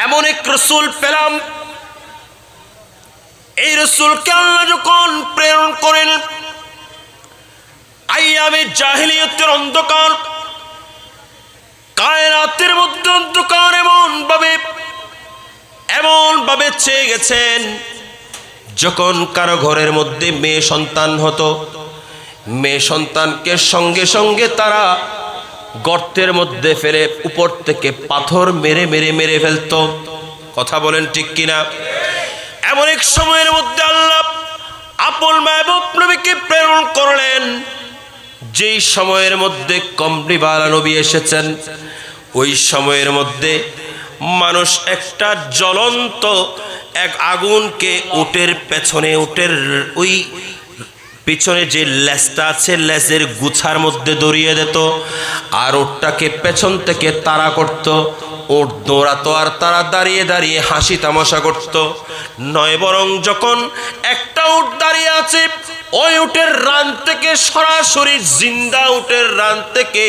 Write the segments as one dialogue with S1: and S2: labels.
S1: এমন এক রাসূল পেলাম, এই রাসূলকে আল্লাহ যখন প্রেরণ করেন, আইয়ামে জাহিলিয়াতের অন্ধকার, কায়নাতের মধ্যে অন্ধকার এমন ভাবে চেয়ে গেছেন, যখন কারো ঘরের মধ্যে মেয়ে সন্তান হতো, মেয়ে সন্তানকে সঙ্গে সঙ্গে তারা গর্তের মধ্যে ফেলে উপর থেকে পাথর মেরে মেরে মেরে ফেলতো। কথা বলেন ঠিক কিনা? এমন এক সময়ের মধ্যে আল্লাহ আপন মাহবুব নবীকে প্রেরণ করলেন, যেই সময়ের মধ্যে কমলিওয়ালা নবী এসেছেন, ওই সময়ের মধ্যে মানুষ একটা জ্বলন্ত এক আগুনকে উটের পেছনে, উটের ওই পিছনে যে লেজটা আছে, লেজের গুছার মধ্যে দড়িয়ে দিত, আর উটটাকে পেছন থেকে তাড়া করত। উট দৌড়াতো আর তারা দাঁড়িয়ে দাঁড়িয়ে হাসি তামাশা করত। নয় বরং যখন একটা উট দাঁড়িয়ে আছে, ওই উটের রান থেকে সরাসরি জিন্দা উটের রান থেকে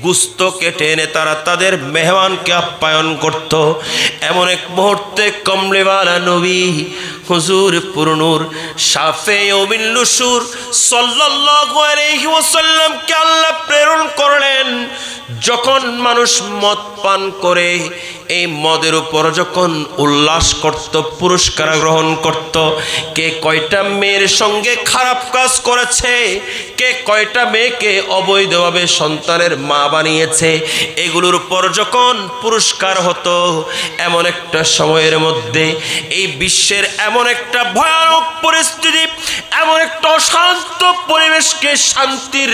S1: গুস্ত কেটে এনে তারা তাদের মেহমানকে আপ্যায়ন করত। এমন এক মুহূর্তে কমলিওয়ালা নবী হুজুর পুরনুর শাফেঈ বিন নুশুর সাল্লাল্লাহু আলাইহি ওয়াসাল্লামকে আল্লাহ প্রেরণ করলেন। যখন মানুষ মদ পান করে, এই মদের উপর যখন উল্লাস করত, পুরস্কার গ্রহণ করত, কে কয়টা মেয়ের সঙ্গে খারাপ কাজ করেছে, কে কয়টা মেয়েকে অবৈধভাবে সন্তানের মা বানিয়েছে, এগুলোর উপর যখন পুরস্কার হতো, এমন একটা সময়ের মধ্যে এই বিশ্বের এমন একটা ভয়ানক পরিস্থিতি, এমন একটা অশান্ত পরিবেশকে শান্তির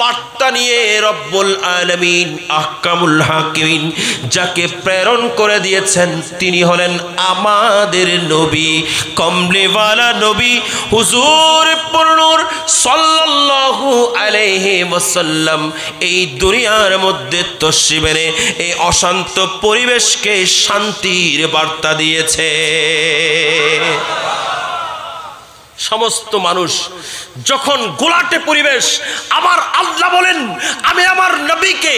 S1: বার্তা নিয়ে রব্বুল আলামিন আহকামুল হাকিমিন যাকে প্রেরণ করে দিয়েছেন, তিনি হলেন আমাদের নবী, কমলিওয়ালা নবী হুজুর পুরনুর সাল্লাল্লাহু আলাইহি ওয়াসাল্লাম। এই দুনিয়ার মধ্যে তশরিফ এনে এই অশান্ত পরিবেশকে শান্তির বার্তা দিয়েছে। সমস্ত মানুষ যখন গোলাটে পরিবেশ, আমার আল্লাহ বলেন আমি আমার নবীকে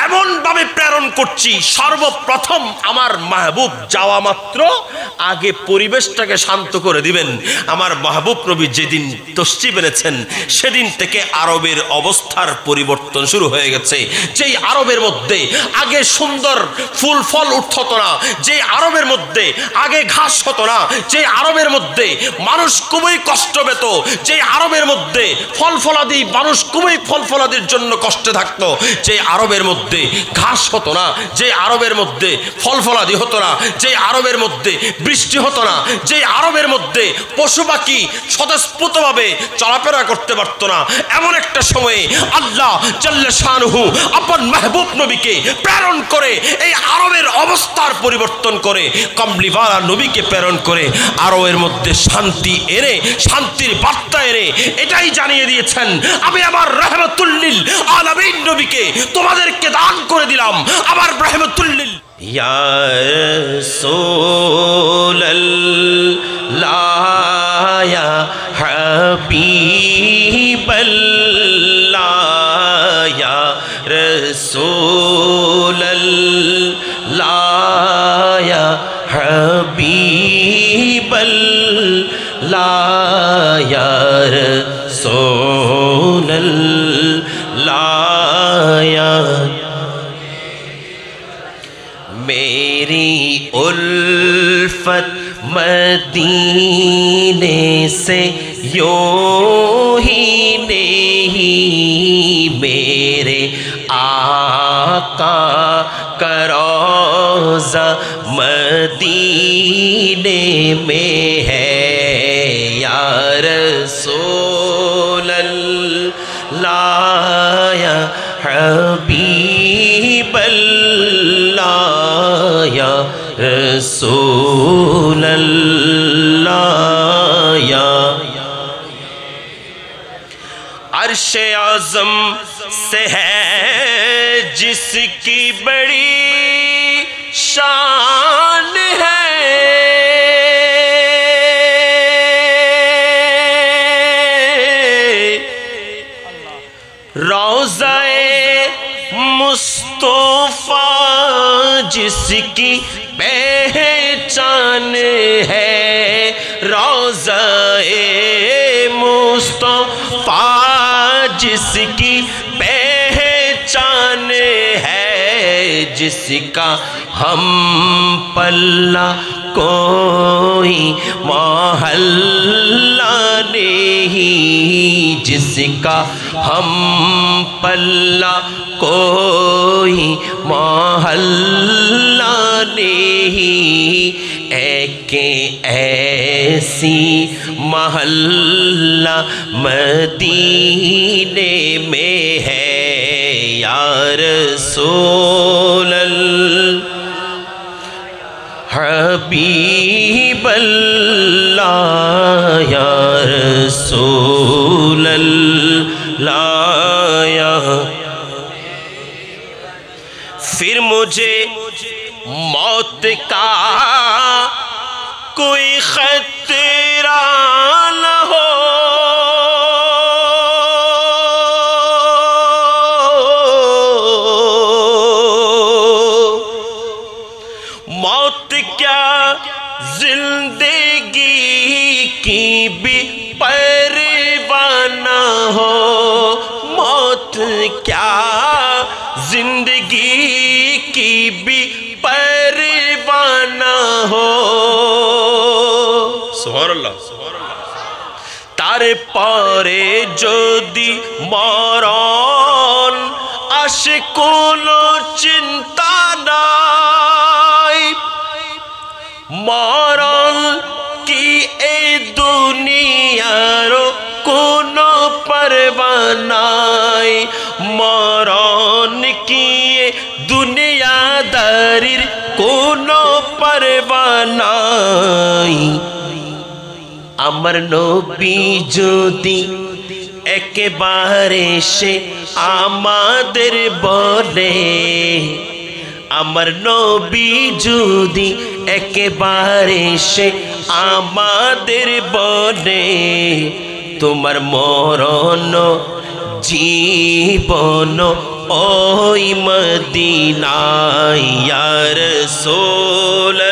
S1: এমন ভাবে প্রেরণ করছি, সর্বপ্রথম আমার মাহবুব যাওয়া মাত্র আগে পরিবেশটাকে শান্ত করে দিবেন। আমার মাহবুব নবী যেদিন তশরিফ এনেছেন, সেদিন থেকে আরবের অবস্থার পরিবর্তন শুরু হয়ে গেছে। যেই আরবের মধ্যে আগে সুন্দর ফুল ফল উঠতো না, যে আরবের মধ্যে আগে ঘাস হতো না, যে আরবের মধ্যে মানুষ খুবই কষ্ট পেত, যে আরবের মধ্যে ফল ফলাদি মানুষ খুবই ফল ফলাদির জন্য কষ্টে থাকতো, যে আরবের মধ্যে ঘাস হতো না, যে আরবের মধ্যে ফল ফলাদি হতো না, যে আরবের মধ্যে বৃষ্টি হতো না, যে আরবের মধ্যে পশু পাখি স্বতঃস্ফূর্তভাবে চলাফেরা করতে পারতো না, এমন একটা সময়ে আল্লাহ জাল্লে শানুহু আপন মাহবুব নবীকে প্রেরণ করে এই আরবের অবস্থার পরিবর্তন করে, কমলিওয়ালা নবীকে প্রেরণ করে আরবের মধ্যে শান্তি এনে, শান্তির বার্তা এনে এটাই জানিয়ে দিয়েছেন, আমি আমার রাহমাতুল লিল আলামিন নবীকে তোমাদেরকে দান করে দিলাম, আমার রাহমাতুল লিল। ইয়া রাসূলুল্লাহ ইয়া হাবিবাল্লাহ ইয়া রাসূলুল্লাহ ইয়া হাবিবাল্লাহ ইয়া রাসূলুল্লাহ ইয়া मेरी उल्फत मदीने से यूं ही नहीं, मेरे आका का रोज़ा मदीने में है, या रसूलल्लाह या हबीबल्लाह या रसूलल्लाह या। अर्शे आज़म से है जिसकी बड़ी शान है, रोज़ाए मुस्तफ़ा जिसकी पहचान है रोज़ा-ए मुस्तफ़ा जिसकी पहचान है, जिसका हम पल्ला कोई मोहल्ला नहीं, जिसका हम पल्ला कोई मोहल्ला नहीं। एक ऐसी मोहल्ला मदीने में है या रसूल हबीब अल्लाह या रसूल अल्लाह। फिर मुझे मौत का कोई खतरा न हो, मौत क्या जिंदगी की भी परवाह न हो, मौत क्या जिंदगी की भी परवाह न हो। सुभान अल्लाह। तारे पारे যদি মরণ আসে কোনো চিন্তা নাই, মরণ কি এই দুনিয়ার কোনো परवाह নাই, মরণ কি দুনিয়াদারির কোনো परवाह নাই। আমার নবী যদি একেবারে সে আমাদের বলে, আমার নবী যদি একেবারে সে আমাদের বলে, তোমার মরণ জীবন ওই মদিনায় ইয়া রাসূলুল্লাহ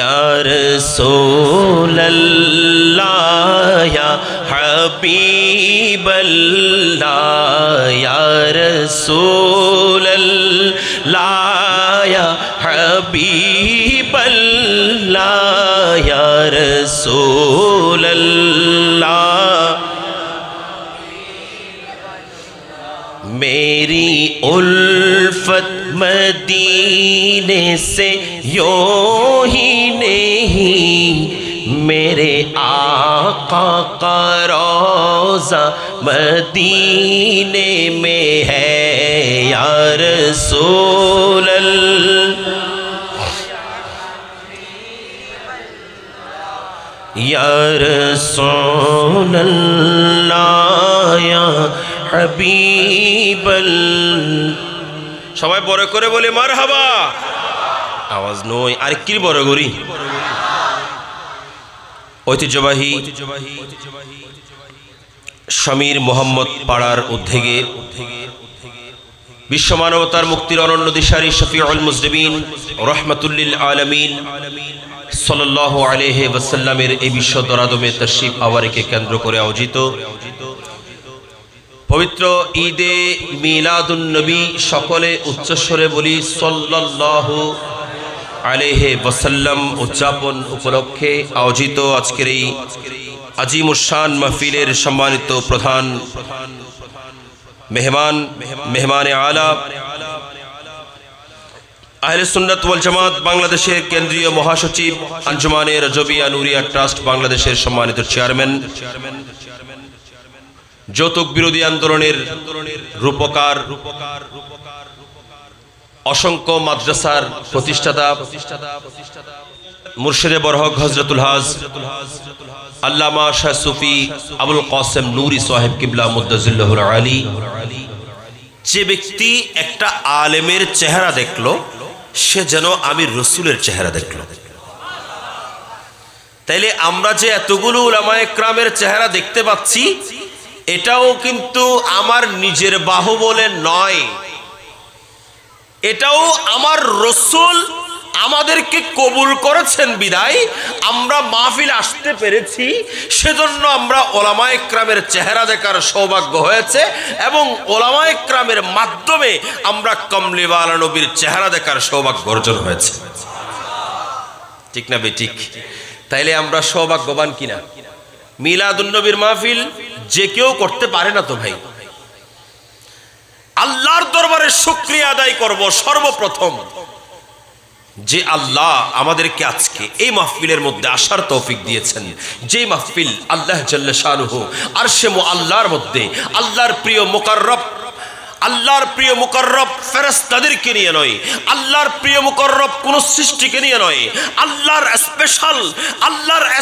S1: या रसूल अल्लाह या हबीब अल्लाह या रसूल अल्लाह या हबीब अल्लाह या रसूल अल्लाह। मेरी उल्फत मदीने से यूं ही नहीं, मेरे आका का रोज़ा मदीने में है या रसूल या रसूल अल्लाह या हबीब अल्लाह। সবাই বড় করে বলে মারহাবা। আওয়াজ নয় আর কি বড় করি। ঐতিহ্যবাহী সমীর মোহাম্মদ পাড়ার উদ্যোগে বিশ্ব মানবতার মুক্তির অনন্য দিশারি শফিউল মুজনিবিন রাহমাতুল আলামিন সাল্লাল্লাহু আলাইহি ওয়াসাল্লামের এই বিশ্ব দরাদমে তাশরীফ আওয়ারকে কেন্দ্র করে আয়োজিত পবিত্র ঈদে মিলাদুন নবী, সকলে উচ্চস্বরে বলি সাল্লাল্লাহু আলাইহি ওয়াসাল্লাম উদযাপন উপলক্ষে আয়োজিত আজকের এই আজিমুশান মাহফিলের সম্মানিত প্রধান মেহমানে আলা আহলে সুন্নাত ওয়াল জামাত বাংলাদেশের কেন্দ্রীয় মহাসচিব, আঞ্জুমানে রজবিয়া নুরিয়া ট্রাস্ট বাংলাদেশের সম্মানিত চেয়ারম্যান, যৌতুক বিরোধী আন্দোলনের রূপকার, অসংখ্য মাদ্রাসার প্রতিষ্ঠাতা, মুর্শিদে বরহক হযরতুল হাজ আল্লামা শাহ সুফি আবুল কাসেম নূরি সাহেব কিবলা মুদ্দাজিল্লাহুল আলী, যে ব্যক্তি একটা আলেমের চেহারা দেখলো সে যেন আমি রসুলের চেহারা দেখলো। তাইলে আমরা যে এতগুলো উলামায়ে কেরামের চেহারা দেখতে পাচ্ছি, এটাও কিন্তু আমার নিজের বাহুবলে নয়, এটাও আমার রাসূল আমাদেরকে কবুল করেছেন বিদায় আমরা মাহফিল আসতে পেরেছি, সেজন্য আমরা ওলামায়ে কেরামের চেহারা দেখার সৌভাগ্য হয়েছে এবং ওলামায়ে কেরামের মাধ্যমে আমরা কমলিওয়ালা নবীর চেহারা দেখার সৌভাগ্য অর্জন হয়েছে। ঠিক না বেঠিক? তাইলে আমরা সৌভাগ্যবান কিনা? মিলাদুন নবীর মাহফিল যে কেউ করতে পারে না তো ভাই। আল্লাহর দরবারে শুকরিয়া আদায় করব সর্বপ্রথম যে আল্লাহ আমাদেরকে আজকে এই মাহফিলের মধ্যে আসার তৌফিক দিয়েছেন, যে মাহফিল আল্লাহ জাল্লা শানুহু আরশে মুআল্লার মধ্যে আল্লাহর প্রিয় মুকাররব, আল্লাহর প্রিয় মুকাররব ফেরেশতাদেরকে নিয়ে নয়, আল্লাহর প্রিয় মুকাররব কোন সৃষ্টিকে নিয়ে নয়, আল্লাহর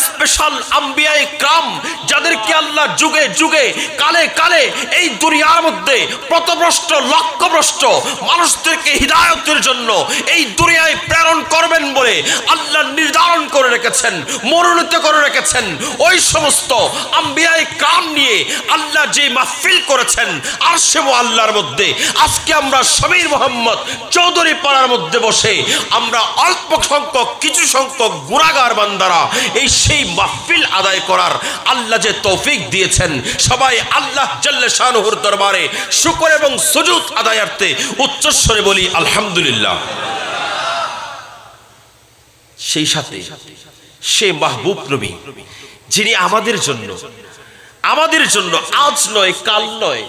S1: স্পেশাল আম্বিয়ায়ে کرام যাদেরকে আল্লাহ যুগে যুগে কালে কালে এই দুনিয়ার মধ্যে পথভ্রষ্ট লক্ষ্যভ্রষ্ট মানুষদেরকে হিদায়াতের জন্য এই দুনিয়ায় প্রেরণ করবেন বলে আল্লাহ নির্ধারণ করে রেখেছেন, মনোনীত করে রেখেছেন। ওই সমস্ত আম্বিয়ায়ে کرام নিয়ে আল্লাহ যে মাহফিল করেছেন আরশে মুআল্লার মধ্যে, আজকে আমরা সমীর মোহাম্মদ চৌধুরী পাড়ার মধ্যে বসে আমরা অল্প সংখ্যক কিছু সংখ্যক গুনাহগার বান্দারা এই সেই মাহফিল আদায় করার আল্লাহ যে তৌফিক দিয়েছেন, সবাই আল্লাহ জাল্লা শানুহুর দরবারে শুকর এবং সুজুদ আদায়ার্থে উচ্চস্বরে বলি আলহামদুলিল্লাহ। সেই সাথে সে মাহবুব নবী যিনি আমাদের জন্য আজ নয় কাল নয়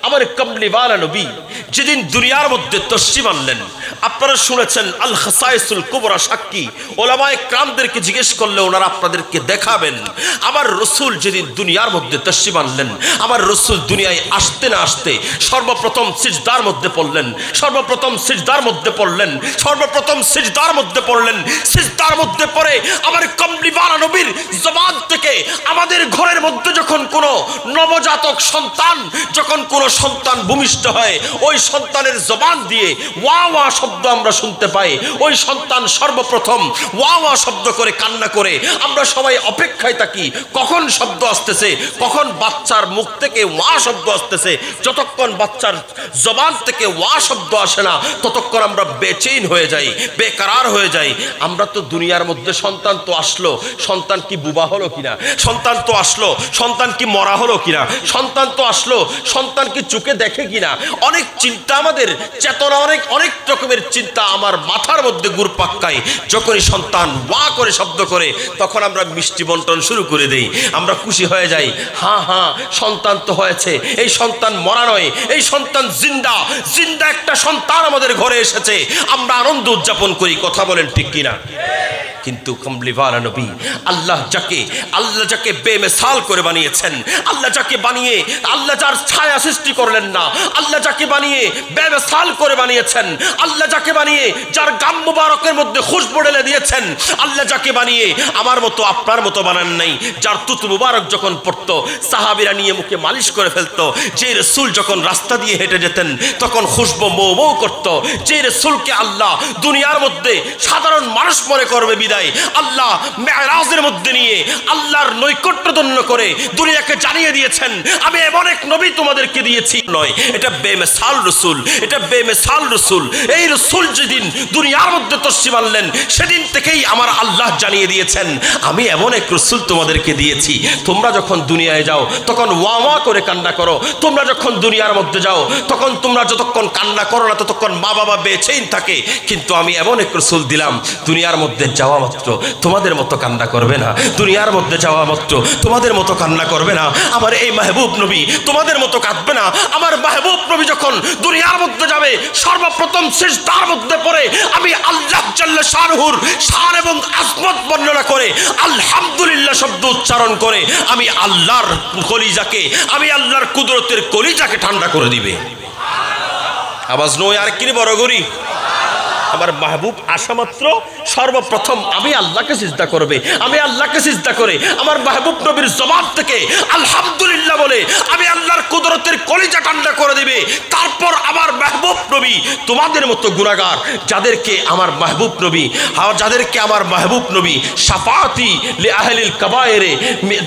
S1: আমার কমলিওয়ালা নবী যেদিন দুনিয়ার মধ্যে তশরিফ আনলেন, আপনারা শুনেছেন আল খাসাইসুল কুবরা সাক্ষী ওলামায়ে কেরামদেরকে জিজ্ঞেস করলে ওনারা আপনাদেরকে দেখাবেন আমার রাসূল যেদিন দুনিয়ার মধ্যে তশরিফ আনলেন, আমার রাসূল দুনিয়ায় আসতে না আসতে সর্বপ্রথম সিজদার মধ্যে পড়লেন, সিজদার মধ্যে পড়ে আমার কমলিওয়ালা নবীর জবান থেকে আমাদের ঘরের মধ্যে যখন কোনো নবজাতক সন্তান সন্তান ভূমিষ্ঠ হয়, ওই সন্তানের জবান দিয়ে ওয়া ওয়া শব্দ আমরা শুনতে পাই। ওই সন্তান সর্বপ্রথম ওয়া ওয়া শব্দ করে কান্না করে আমরা সবাই অপেক্ষায় থাকি কখন শব্দ আসতেছে, কখন বাচ্চার মুখ থেকে ওয়া শব্দ আসতেছে। যতক্ষণ বাচ্চার জবান থেকে ওয়া শব্দ আসে না ততক্ষণ আমরা বেচেইন হয়ে যাই, বেকরার হয়ে যাই। আমরা তো দুনিয়ার মধ্যে সন্তান তো আসলো, সন্তান কি বুবা হলো কিনা, সন্তান তো আসলো, সন্তান কি মরা হলো কিনা, সন্তান তো আসলো, সন্তান কি চোখে দেখে কিনা, অনেক চিন্তা আমাদের চেতনা, অনেক রকমের চিন্তা আমার মাথার মধ্যে ঘুরপাক্কায়। যখনই সন্তান ওয়া করে শব্দ করে তখন আমরা মিষ্টি বন্টন শুরু করে দেই, আমরা খুশি হয়ে যাই, হ্যাঁ সন্তান তো হয়েছে, এই সন্তান মরা নয়, এই সন্তান জিন্দা একটা সন্তান আমাদের ঘরে এসেছে, আমরা আনন্দ উদযাপন করি। কথা বলেন ঠিক কিনা? কিন্তু কমলিওয়ালা নবী আল্লাহ যাকে বেমিসাল করে বানিয়েছেন, আল্লাহ যাকে বানিয়ে আল্লাহ যার ছায়া সৃষ্টি করলেন না, আল্লাহ যাকে বানিয়ে বেমিসাল করে বানিয়েছেন, আল্লাহ যাকে বানিয়ে যার গাম মুবারকের মধ্যে খুশবু ঢেলে দিয়েছেন, আল্লাহ যাকে বানিয়ে আমার মতো আপনার মতো বানান নাই, যার তুতু মুবারক যখন পড়তো সাহাবীরা নিয়ে মুখে মালিশ করে ফেলতো, যে রাসূল যখন রাস্তা দিয়ে হেঁটে যেতেন তখন খুশবু মৌ মৌ করতো, যে রাসূলকে আল্লাহ দুনিয়ার মধ্যে সাধারণ মানুষ মনে করবে বিদায় আল্লাহ মেরাজের মধ্যে নিয়ে আল্লাহর নৈকট্যধন্য করে দুনিয়াকে জানিয়ে দিয়েছেন আমি এমন এক নবী তোমাদেরকে দিয়েছি। নয়, এটা বেমিসাল রাসূল। এই রাসূল যেদিন দুনিয়ার মধ্যে তশরিফ আনলেন সেদিন থেকেই আমার আল্লাহ জানিয়ে দিয়েছেন আমি এমন এক রাসূল তোমাদেরকে দিয়েছি। তোমরা যখন দুনিয়ায় যাও তখন ওয়া ওয়া করে কান্না করো, তোমরা যখন দুনিয়ার মধ্যে যাও তখন তোমরা যতক্ষণ কান্না করো না ততক্ষণ মা বাবা বেঁচেই থাকে, কিন্তু আমি এমন এক রাসূল দিলাম দুনিয়ার মধ্যে যাওয়া মাত্র তোমাদের মতো কান্না করবে না, দুনিয়ার মধ্যে যাওয়া মাত্র তোমাদের মতো কান্না করবে না, আমার এই মাহবুব নবী তোমাদের মতো কাঁদবে না। আমার মাহবুব নবী যখন দুনিয়ার মধ্যে যাবে সর্বপ্রথম সিজদার মধ্যে পড়ে আমি আল্লাহ জাল্লা শানুহুর শান এবং আজমত বর্ণনা করে আলহামদুলিল্লাহ শব্দ উচ্চারণ করে আমি আল্লাহর কলিজাকে, আমি আল্লাহর কুদরতের কলিজাকে ঠান্ডা করে দিবে। আওয়াজ নয় আর কি বড় গরি। আমার মাহবুব আসা মাত্র সর্বপ্রথম আমি আল্লাহকে সিজদা করবে, আমি আল্লাহকে সিজদা করে আমার মাহবুব নবীর জবান থেকে আলহামদুলিল্লাহ বলে আমি আল্লাহর কুদরতের কলিজা ঠান্ডা করে দিবে। তারপর আমার মাহবুব নবী তোমাদের মতো গুনাহগার যাদেরকে আমার মাহবুব নবী শাফাআতি লি আহলিল কাবায়েরে,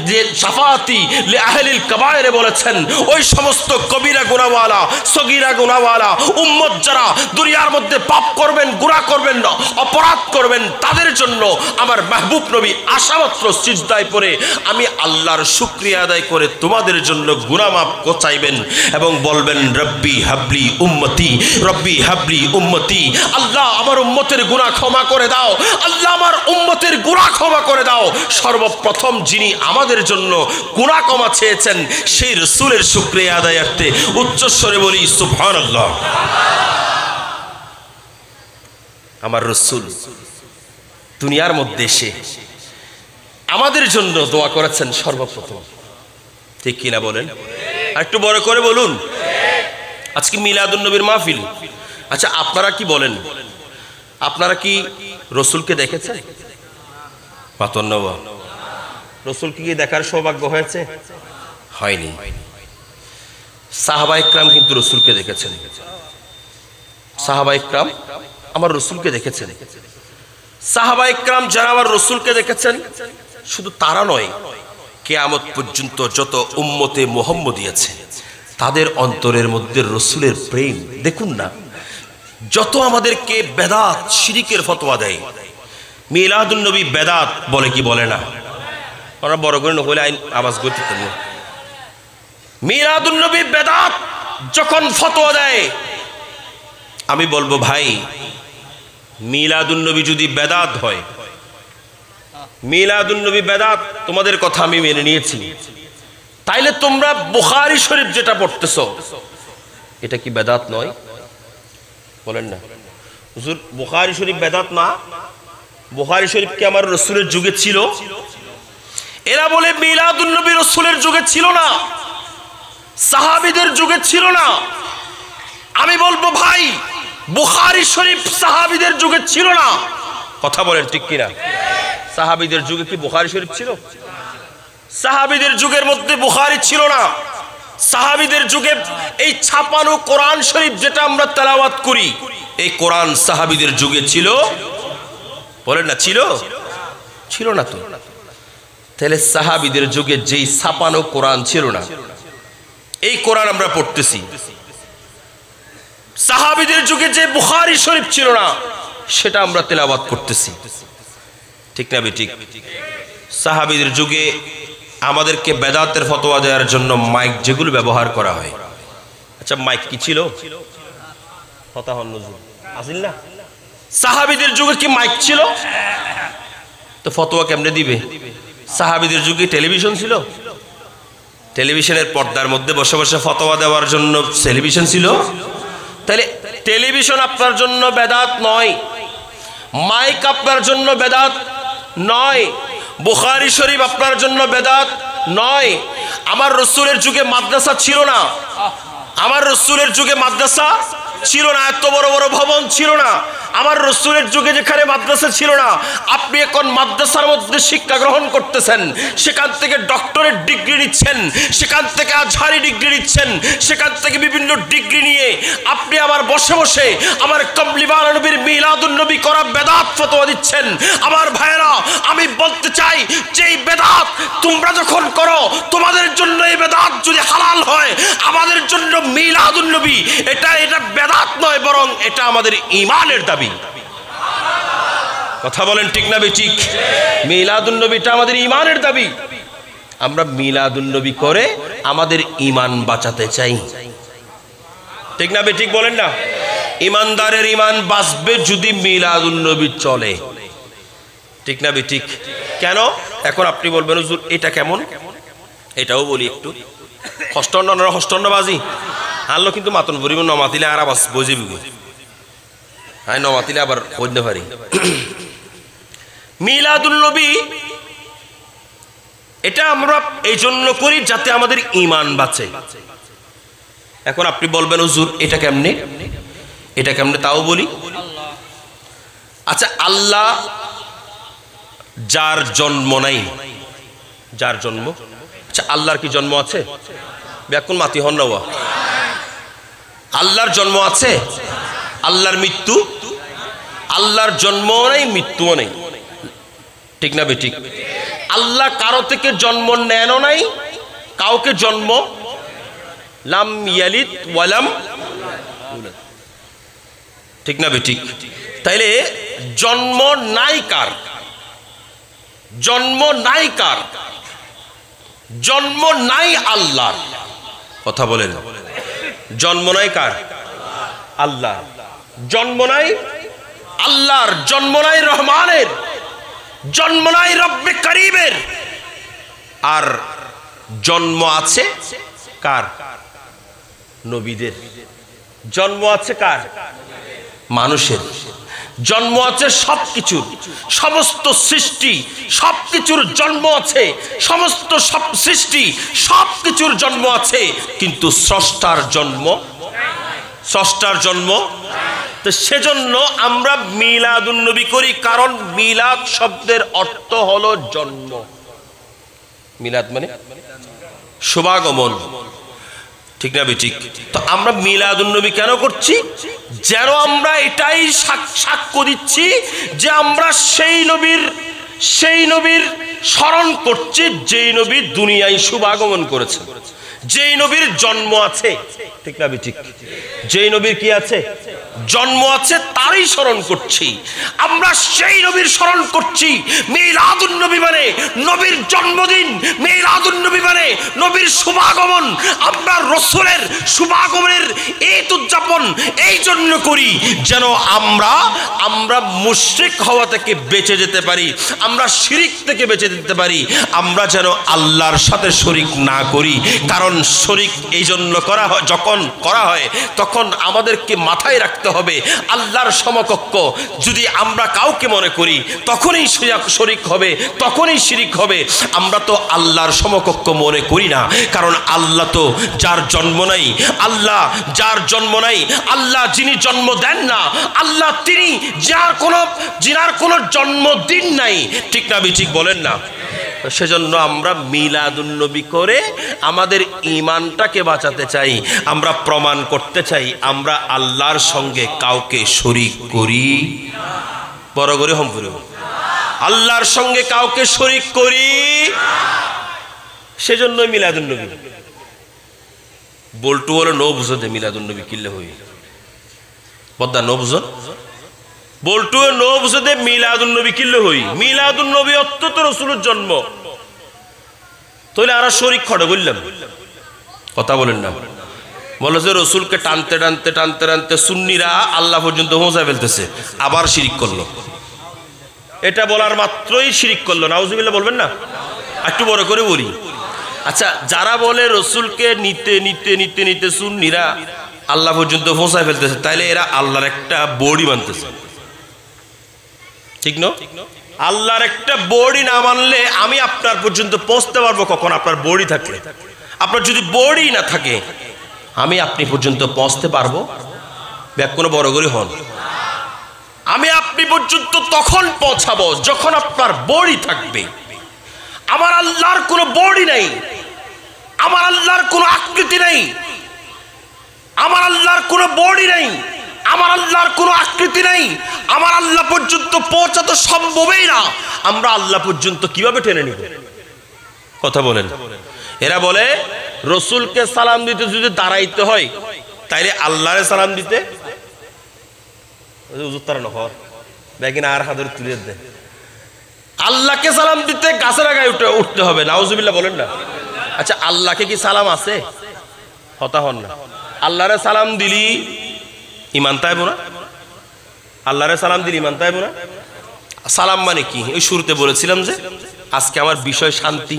S1: যে শাফাআতি লি আহলিল কাবায়েরে বলেছেন, ওই সমস্ত কবিরা গুনাহওয়ালা সগীরা গুনাহওয়ালা উম্মত যারা দুনিয়ার মধ্যে পাপ করবেন, গুনাহ করবেন, অপরাধ করবেন, তাদের জন্য আমার মাহবুব নবী আশামাত্র সিজদায় পড়ে আমি আল্লাহর শুকরিয়া আদায় করে তোমাদের জন্য গুনাহ মাফ চাইবেন এবং বলবেন রব্বি হাবলি উম্মতি, রব্বি হাবলি উম্মতি, আল্লাহ আমার উম্মতের গুনাহ ক্ষমা করে দাও, আল্লাহ আমার উম্মতের গুনাহ ক্ষমা করে দাও। সর্বপ্রথম যিনি আমাদের জন্য গুনাহ ক্ষমা চেয়েছেন সেই রাসূলের শুকরিয়া আদায়ার্থে উচ্চস্বরে বলি সুবহানাল্লাহ। আমার রাসূল দুনিয়ার মধ্যে এসে আমাদের জন্য দোয়া করেছেন সর্বপ্রথম, ঠিক কিনা বলেন? আর একটু বড় করে বলুন। আজকে মিলাদুন নবীর মাহফিল। আচ্ছা আপনারা কি বলেন, আপনারা কি রসুলকে দেখেছেন? রসুলকে কি দেখার সৌভাগ্য হয়েছে? হয়নি। সাহাবা ইকরাম কিন্তু রসুলকে দেখেছেন। সাহাবা ইকরাম আমার রসুলকে দেখেছেন। সাহাবা ইকরাম যারা আমার রসুলকে দেখেছেন, শুধু তারা নয়, কিয়ামত পর্যন্ত যত উম্মতে মুহাম্মদী আছে তাদের অন্তরের মধ্যে রসুলের প্রেম। দেখুন না, যত আমাদেরকে বেদাত শিরিকের ফতোয়া দেয়, মিলাদুন নবী বেদাত বলে কি বলে না? আমরা বড় করে নহলে আওয়াজ করতে পারি। মিলাদুন নবী বেদাত যখন ফতোয়া দেয়, আমি বলবো ভাই মিলাদুন নবী যদি বেদাত হয়, মিলাদুন নবী বেদাত, তোমাদের কথা আমি মেনে নিয়েছি, তাইলে তোমরা বুখারী শরীফ যেটা পড়তেছো এটা কি বেদাত নয়? বলেন না হুজুর বুখারী শরীফ বেদাত না? বুখারী শরীফ কি আমার রাসূলের যুগে ছিল? এরা বলে মিলাদুন নবী রাসূলের যুগে ছিল না, সাহাবীদের যুগে ছিল না। আমি বলবো ভাই বুখারী শরীফ সাহাবীদের যুগে ছিল না। কথা বলেন ঠিক কিনা? সাহাবীদের যুগে কি বুখারী শরীফ ছিল? সাহাবীদের যুগের মধ্যে বুখারী ছিল না। সাহাবীদের যুগে এই ছাপানো কোরআন শরীফ যেটা আমরা তেলাওয়াত করি, এই কোরআন সাহাবীদের যুগে ছিল? বলেন না ছিল? ছিল না তো। তাহলে সাহাবীদের যুগে যেই ছাপানো কোরআন ছিল না, এই কোরআন আমরা পড়তেছি। সাহাবীদের যুগে যে বুখারী শরীফ ছিল না, সেটা আমরা তেলাওয়াত করতেছি, ঠিক না বেঠিক? সাহাবীদের যুগে আমাদেরকে বেদাতের ফতোয়া দেওয়ার জন্য মাইক যেগুলো ব্যবহার করা হয়, আচ্ছা মাইক কি ছিল? আসিল না? সাহাবীদের যুগে কি মাইক ছিল? তো ফতোয়া কেমনে দিবে? সাহাবীদের যুগে টেলিভিশন ছিল? টেলিভিশনের পর্দার মধ্যে বসে বসে ফতোয়া দেওয়ার জন্য টেলিভিশন ছিল? তাহলে টেলিভিশন আপনার জন্য বেদাত নয়, মাইক আপনার জন্য বেদাত নয়, বুখারী শরীফ আপনার জন্য বেদাত নয়। আমার রাসূলের যুগে মাদ্রাসা ছিল না, আমার রাসূলের যুগে মাদ্রাসা ছিল না, এত বড় বড় ভবন ছিল না। আমার রাসূলের যুগে যেখানে মাদ্রাসা ছিল না, আপনি এখন মাদ্রাসার মধ্যে শিক্ষা গ্রহণ করতেছেন, সেখান থেকে ডক্টরেট ডিগ্রি নিচ্ছেন, সেখান থেকে আজহারি ডিগ্রি নিচ্ছেন, সেখান থেকে বিভিন্ন ডিগ্রি নিয়ে আপনি আবার বসে বসে আমার কামলিওয়ালা নবীর মিলাদুন নবী করা বেদাত ফতোয়া দিচ্ছেন। আমার ভাইয়েরা, আমি বলতে চাই যে এই বেদাত তোমরা যখন করো, তোমাদের জন্য এই বেদাত যদি হালাল হয়, আমাদের জন্য মিলাদুন নবী এটা বেদাত নয়, বরং এটা আমাদের ঈমানের দাবি। কথা বলেন ঠিক না বেঠিক? মিলাদুন নবীটা আমাদের ঈমানের দাবি। আমরা মিলাদুন নবী করে আমাদের ঈমান বাঁচাতে চাই, ঠিক না বেঠিক? বলেন না? ঈমানদারের ঈমান বাঁচবে যদি মিলাদুন নবী চলে, ঠিক না বেঠিক? কেন? এখন আপনি বলবেন হুজুর এটা কেমন? এটাও বলি একটু। হষ্টন্নবাজি আনলো কিন্তু মাতন ভরিব, নমাতিলে আর আবার বজিবি, হ্যাঁ নমাতিলে আবার বলতে পারি। মিলাদুন নবী এটা আমরা এই জন্য করি যাতে আমাদের ঈমান বাঁচে। এখন আপনি বলবেন হুজুর এটা কেমনে, এটা কেমনে? তাও বলি। আচ্ছা আল্লাহ যার জন্ম নাই, যার জন্ম, আচ্ছা আল্লাহর কি জন্ম আছে? ব্যাকুল মাতি হন না, আল্লাহর জন্ম আছে? আল্লাহর মৃত্যু, আল্লাহর জন্মও নেই, মৃত্যুও নেই, ঠিক না বেঠিক? আল্লাহ কারো থেকে জন্ম নেনও নাই, কাউকে জন্ম, লাম ইয়ালিদ ওয়ালাম, ঠিক না বেঠিক? তাইলে জন্ম নাই কার? জন্ম নাই কার? জন্ম নাই আল্লাহর। কথা বলেন, জন্ম নাই কার? আল্লাহ। জন্ম নাই আল্লাহর, জন্ম নাই রহমানের, জন্ম নাই রব্বে করিমের। আর জন্ম আছে কার? নবীদের। জন্ম আছে কার? মানুষের। জন্ম আছে সবকিছুর, সমস্ত সৃষ্টি সবকিছুর জন্ম আছে, সমস্ত সব সৃষ্টি সবকিছুর জন্ম আছে, কিন্তু স্রষ্টার জন্ম, স্রষ্টার জন্ম। তো সেজন্য আমরা মিলাদুন নবী করি, কারণ মিলাদ শব্দের অর্থ হলো জন্ম। মিলাদ মানে শুভাগমন, ঠিক না বেঠিক? তো আমরা মিলাদুন নবী কেন করছি? যেন আমরা এটাই সাক্ষ্য দিচ্ছি যে আমরা সেই নবীর স্মরণ করছি যেই নবী দুনিয়ায় শুভাগমন করেছেন, যেই নবীর জন্ম আছে, ঠিক না বেঠিক? যেই নবীর কি আছে? জন্ম আছে, তারই স্মরণ করছি আমরা। সেই নবীর স্মরণ করছি। মিলাদুন নবী মানে নবীর জন্মদিন, মিলাদুন নবী মানে নবীর শুভাগমন। আমরা রাসূলের শুভাগমনের ঈদ উদযাপন এই জন্য করি যেন আমরা মুশরিক হওয়া থেকে বেঁচে যেতে পারি, আমরা শিরিক থেকে বেঁচে যেতে পারি, আমরা যেন আল্লাহর সাথে শরিক না করি। কারণ শরিক এই জন্য করা হয়, যখন করা হয় তখন আমাদেরকে মাথায় রাখতে হবে আল্লাহর সমকক্ষ যদি আমরা কাউকে মনে করি তখনই শরিক হবে, তখনই শিরিক হবে। আমরা তো আল্লাহর সমকক্ষ মনে করি না, কারণ আল্লাহ তো যার জন্ম নাই, আল্লাহ যার জন্ম নাই, আল্লাহ যিনি জন্ম দেন না, আল্লাহ তিনি যার কোনো জন্মদিন নাই, ঠিক না বেঠিক বলেন না? সেজন্য আমরা মিলাদুন নবী করে আমাদের ঈমানটাকে বাঁচাতে চাই, আমরা প্রমাণ করতে চাই আমরা আল্লাহর সঙ্গে কাউকে শরীক করি। বড় করে হম করে আল্লাহর সঙ্গে কাউকে শরীক করি। সেজন্য মিলাদুন নবী বলটু হলো নো বুঝতে মিলাদুন নবী কিনলে হই পদ্মা নো বুঝন বলটু নো বুঝতে মিলাদুন নবী কিনলে হই। মিলাদুন নবী অত্যন্ত রাসূলের জন্ম, তাহলে আর শরীক খড়ে বললাম, কথা বলেন না? বলে যে রসুলকে টানতে টানতে টানতে টানতে সুন্নিরা আল্লাহ পর্যন্ত পৌঁছায় ফেলতেছে, আবার শিরিক করলো। এটা বলার মাত্রই শিরিক করলো, নাউজুবিল্লাহ বলবেন না? একটু বড় করে বলি। আচ্ছা, যারা বলে রসুলকে নিতে নিতে নিতে নিতে সুন্নিরা আল্লাহ পর্যন্ত পৌঁছায় ফেলতেছে, তাইলে এরা আল্লাহর একটা বডি মানতেছে, ঠিক না? আল্লাহর একটা বডি না মানলে আমি আপনার পর্যন্ত পৌঁছতে পারবো কখন? আপনার বডি থাকলে। আপনার যদি বডি না থাকে আমি আপনি পর্যন্ত পৌঁছতে পারবো? কোনো বড় করে হন, আমি আপনি পর্যন্ত তখন পৌঁছাবো যখন আপনার বডি থাকবে। আমার আল্লাহর কোনো বডি নাই, আমার আল্লাহর কোনো আকৃতি নাই, আমার আল্লাহর কোনো বডি নাই, আমার আল্লাহর কোনো আকৃতি নাই, আমার আল্লাহ পর্যন্ত পৌঁছাতে সম্ভবই না। আমরা আল্লাহ পর্যন্ত কিভাবে টেনে নিব? কথা বলেন। এরা বলে রসুলকে সালাম দিতে যদি দাঁড়াইতে হয় তাইলে আল্লাহরে সালাম দিতে আর হাতের তুলে দেয়। আল্লাহকে সালাম দিতে গাছের আগায় উঠতে হবে, নাউজুবিল্লাহ বলেন না? আচ্ছা, আল্লাহকে কি সালাম আছে? হতা হন না। আল্লাহরে সালাম দিলি ইমান তাইব না? আল্লাহরে সালাম দিলি ইমান তাইব না? সালাম মানে কি? ওই শুরুতে বলেছিলাম যে আজকে আমার বিষয় শান্তি।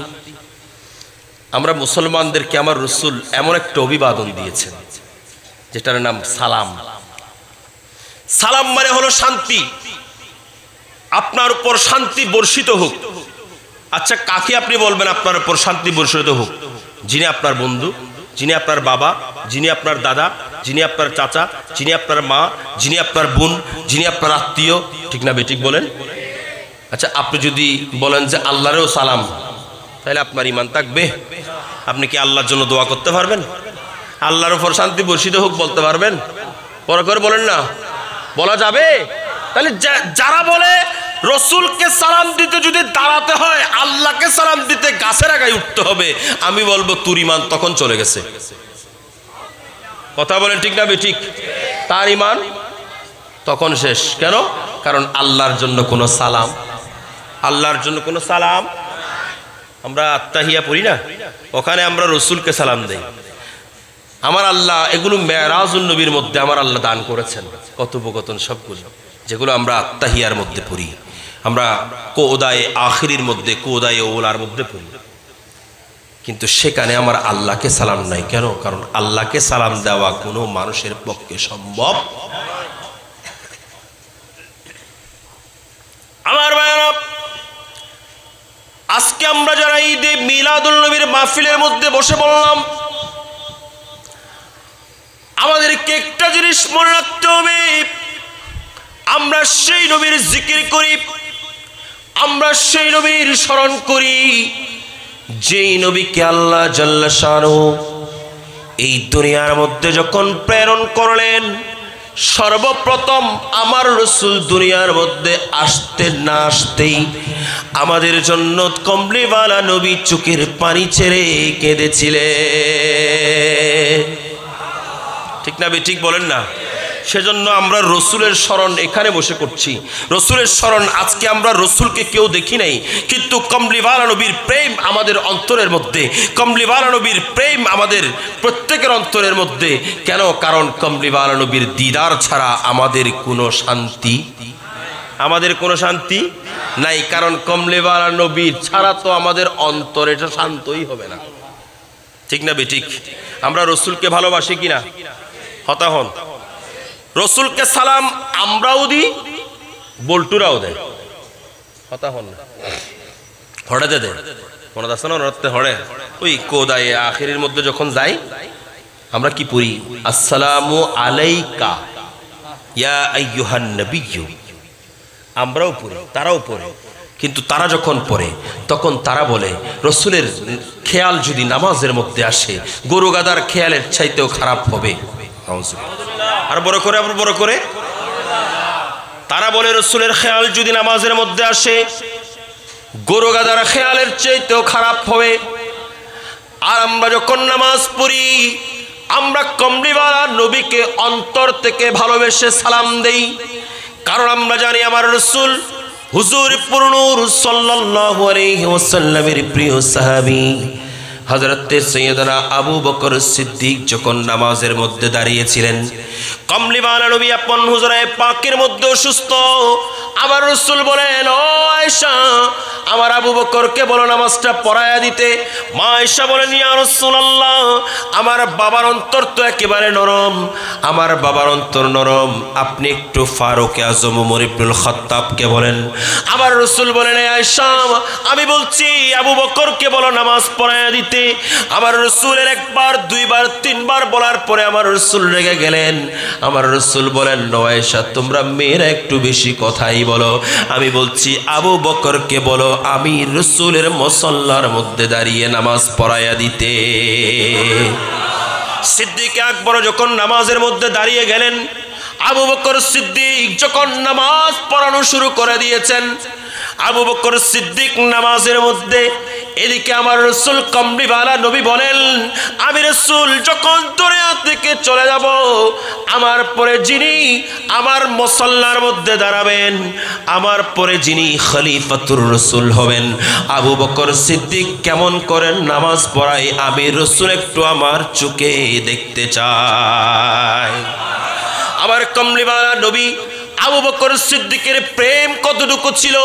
S1: আমরা মুসলমানদেরকে আমার রসুল এমন একটা অভিবাদন দিয়েছেন যেটার নাম সালাম। সালাম মানে হলো শান্তি, আপনার উপর শান্তি বর্ষিত হোক। আচ্ছা, কাকে আপনি বলবেন আপনার উপর শান্তি বর্ষিত হোক? যিনি আপনার বন্ধু, যিনি আপনার বাবা, যিনি আপনার দাদা, যিনি আপনার চাচা, যিনি আপনার মা, যিনি আপনার বোন, যিনি আপনার আত্মীয়, ঠিক না বেঠিক বলেন? আচ্ছা, আপনি যদি বলেন যে আল্লাহরেও সালাম, তাহলে আপনার ইমান থাকবে? আপনি কি আল্লাহর জন্য দোয়া করতে পারবেন? আল্লাহর উপর শান্তি বর্ষিত হোক বলতে পারবেন? পরে করে বলেন না। বলা যাবে? তাহলে যারা বলে রসুলকে সালাম দিতে যদি দাঁড়াতে হয় আল্লাহকে সালাম দিতে গাছের আগায় উঠতে হবে, আমি বলবো তোর ইমান তখন চলে গেছে। কথা বলেন ঠিক না বেঠিক? তার ইমান তখন শেষ। কেন? কারণ আল্লাহর জন্য কোনো সালাম, আল্লাহর জন্য কোনো সালাম। আমরা আত্তাহিয়া পড়ি না, ওখানে আমরা রসুলকে সালাম দেই। আমার আল্লাহ এগুলো মেরাজুন নবীর মধ্যে আমার আল্লাহ দান করেছেন, কথোপকথন সবগুলো, যেগুলো আমরা আত্তাহিয়ার মধ্যে পড়ি, আমরা কোদায়ে আখিরির মধ্যে, কোদায়ে ওলার মধ্যে পড়ি। কিন্তু সেখানে আমার আল্লাহকে সালাম নাই। কেন? কারণ আল্লাহকে সালাম দেওয়া কোনো মানুষের পক্ষে সম্ভব। আমার ভাইরা, আজকে আমরা যারা ঈদে মিলাদুল নবীর মাহফিলের মধ্যে বসে বললাম, আমাদেরকে একটা জিনিস মনে রাখতে হবে, আমরা সেই নবীর জিকির করি, আমরা সেই নবীর স্মরণ করি যেই নবীকে আল্লাহ জাল্লা শানহু এই দুনিয়ার মধ্যে যখন প্রেরণ করলেন, সর্বপ্রথম আমার রসুল দুনিয়ার মধ্যে আসতে না আসতেই আমাদের জন্য কমলিওয়ালা নবী চোখের পানি ছেড়ে কেঁদেছিলেন। ঠিক না ঠিক বলেন না? সেজন্য আমরা রসুলের স্মরণ এখানে বসে করছি। রসুলের স্মরণ, আজকে আমরা রসুলকে কেউ দেখি নাই, কিন্তু কমলিওয়ালা নবীর প্রেম আমাদের অন্তরের মধ্যে, কমলিওয়ালা নবীর প্রেম আমাদের প্রত্যেকের অন্তরের মধ্যে। কেন? কারণ কমলিওয়ালা নবীর দিদার ছাড়া আমাদের কোনো শান্তি, আমাদের কোনো শান্তি নাই। কারণ কমলিওয়ালা নবীর ছাড়া তো আমাদের অন্তর এটা শান্তই হবে না। ঠিক না বেঠিক? আমরা রসুলকে ভালোবাসি কিনা? হতা হন। রসুলকে সালাম আমরাও দিই, বল্টুরাও দেয়। হতা হন না, হড়াতে দেয়। মনে আছে না? রাতে হড়ে ওই কোদায়ে আখিরের মধ্যে যখন যাই আমরা কি পড়ি? আসসালামু আলাইকা ইয়া আইয়ুহান নবিয়্যু। আমরাও পড়ি, তারাও পড়ে। কিন্তু তারা যখন পড়ে তখন তারা বলে রসুলের খেয়াল যদি নামাজের মধ্যে আসে গরু গাদার খেয়ালের চাইতেও খারাপ হবে। আর বড় করে, আবার বড় করে তারা বলে রসুলের খেয়াল যদি নামাজের মধ্যে আসে গরু গাদার খেয়ালের চাইতেও খারাপ হবে। আর আমরা যখন নামাজ পড়ি আমরা কমলিওয়ালা নবীকে অন্তর থেকে ভালোবেসে সালাম দেই, কারণ আমরা জানি আমার রসুল হুজুর পুরনুর সাল্লাল্লাহু আলাইহি ওয়াসাল্লামের প্রিয় সাহাবী হযরত সৈয়দনা আবু বকর সিদ্দিক যখন নামাজের মধ্যে দাঁড়িয়েছিলেন, কমলিওয়ালা নবী আপন হুজরায়ে পাকের মধ্যে অসুস্থ। আমার রাসূল বলেন, ও আয়েশা, আমার আবু বকরকে বলো নামাজটা পড়ায়া দিতে। মা আয়েশা বলেন, ইয়া রাসূলুল্লাহ, আমার বাবার অন্তর তো একেবারে নরম, আমার বাবার অন্তর নরম, আপনি একটু ফারুক আজম ওমর ইবনুল খাত্তাবকে বলেন। আমার রাসূল বলেন, আয়েশা, আমি বলছি আবু বকরকে বলো নামাজ পড়ায়া দিতে। আমার রাসূলের একবার, দুইবার, তিনবার বলার পরে আমার রাসূল রেগে গেলেন। আমার রাসূল বলেন, আয়েশা, তোমরা মেয়েরা একটু বেশি কথাই বলো। আমি বলছি আবু বকরকে বলো আমি রাসূলের মুসাল্লার মধ্যে দাঁড়িয়ে নামাজ পড়ায়া দিতে। সিদ্দিক আকবর যখন নামাজের মধ্যে দাঁড়িয়ে গেলেন, আবু বকর সিদ্দিক যখন নামাজ পড়ানো শুরু করে দিয়েছেন, আবু বকর সিদ্দিক নামাজের মধ্যে, এদিকে আমার রাসূল কমলিওয়ালা নবী বলেন, আমি রাসূল যখন দুনিয়া থেকে চলে যাব আমার পরে যিনি আমার মুসাল্লার মধ্যে দাঁড়াবেন, আমার পরে যিনি খলিফাতুর রাসূল হবেন, আবু বকর সিদ্দিক কেমন করেন নামাজ পড়ায় আমি রাসূল একটু আমার চোখে দেখতে চাই। আমার কমলিওয়ালা নবী আবু বকর সিদ্দিকের প্রেম কতটুকু ছিল,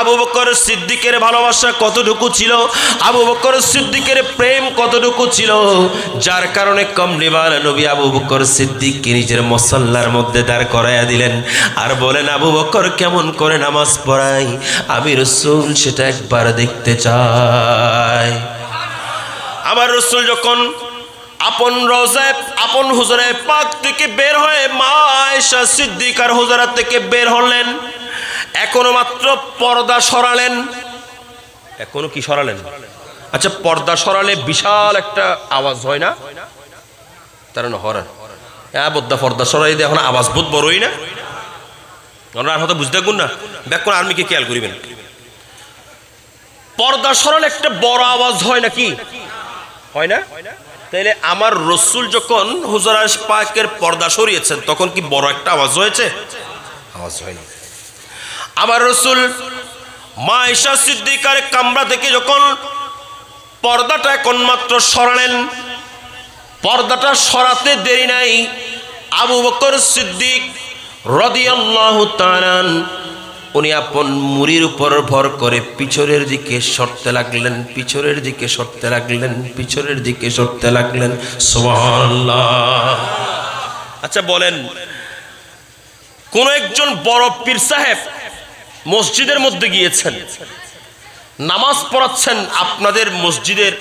S1: আবু বকর সিদ্দিকের ভালোবাসা কতটুকু ছিল, আবু বকর সিদ্দিকের প্রেম কতটুকু ছিল, যার কারণে কমলিওয়ালা নবী আবু বকর সিদ্দিককে নিজের মুসাল্লার মধ্যে দাঁড় করাইয়া দিলেন। আর বলেন, আবু বকর কেমন করে নামাজ পড়াই আমি রাসূল সেটা একবার দেখতে চাই। আমার রাসূল যখন আপন রওজায়, আপন হুজরায়ে পাক থেকে বের হয়ে মা আয়েশা সিদ্দিকার হুজরা থেকে বের হলেন, এখনো মাত্র পর্দা সরালেন। এখনো কি সরালেন? আচ্ছা, পর্দা সরালে বিশাল একটা আওয়াজ হয় না? তার না হরান বদ্দা পর্দা সরাই দিয়ে এখন আওয়াজ বোধ বড়ই না? আমরা হয়তো বুঝতে গুণ না ব্যাকুণ আর্মিকে খেয়াল করিবেন। পর্দা সরালে একটা বড় আওয়াজ হয় নাকি হয় না? তাইলে আমার রসুল যখন হুজুরায়ে পাকের পর্দা সরিয়েছেন তখন কি বড় একটা আওয়াজ হয়েছে? আওয়াজ হয়নি। আমার রসুল মা আয়েশা সিদ্দিকার কামরা থেকে যখন পর্দাটা এখন মাত্র সরালেন, পর্দাটা সরাতে দেরি নাই, আবু বকর সিদ্দিক রাদিয়াল্লাহু তাআলা উনি আপন মুড়ির উপর ভর করে পিছনের দিকে সরতে লাগলেন, পিছনের দিকে সরতে লাগলেন, পিছনের দিকে সরতে লাগলেন। সুবহানাল্লাহ। আচ্ছা বলেন, কোন একজন বড় পীর সাহেব মসজিদের মধ্যে গিয়েছেন, নামাজ পড়াচ্ছেন, আপনাদের মসজিদের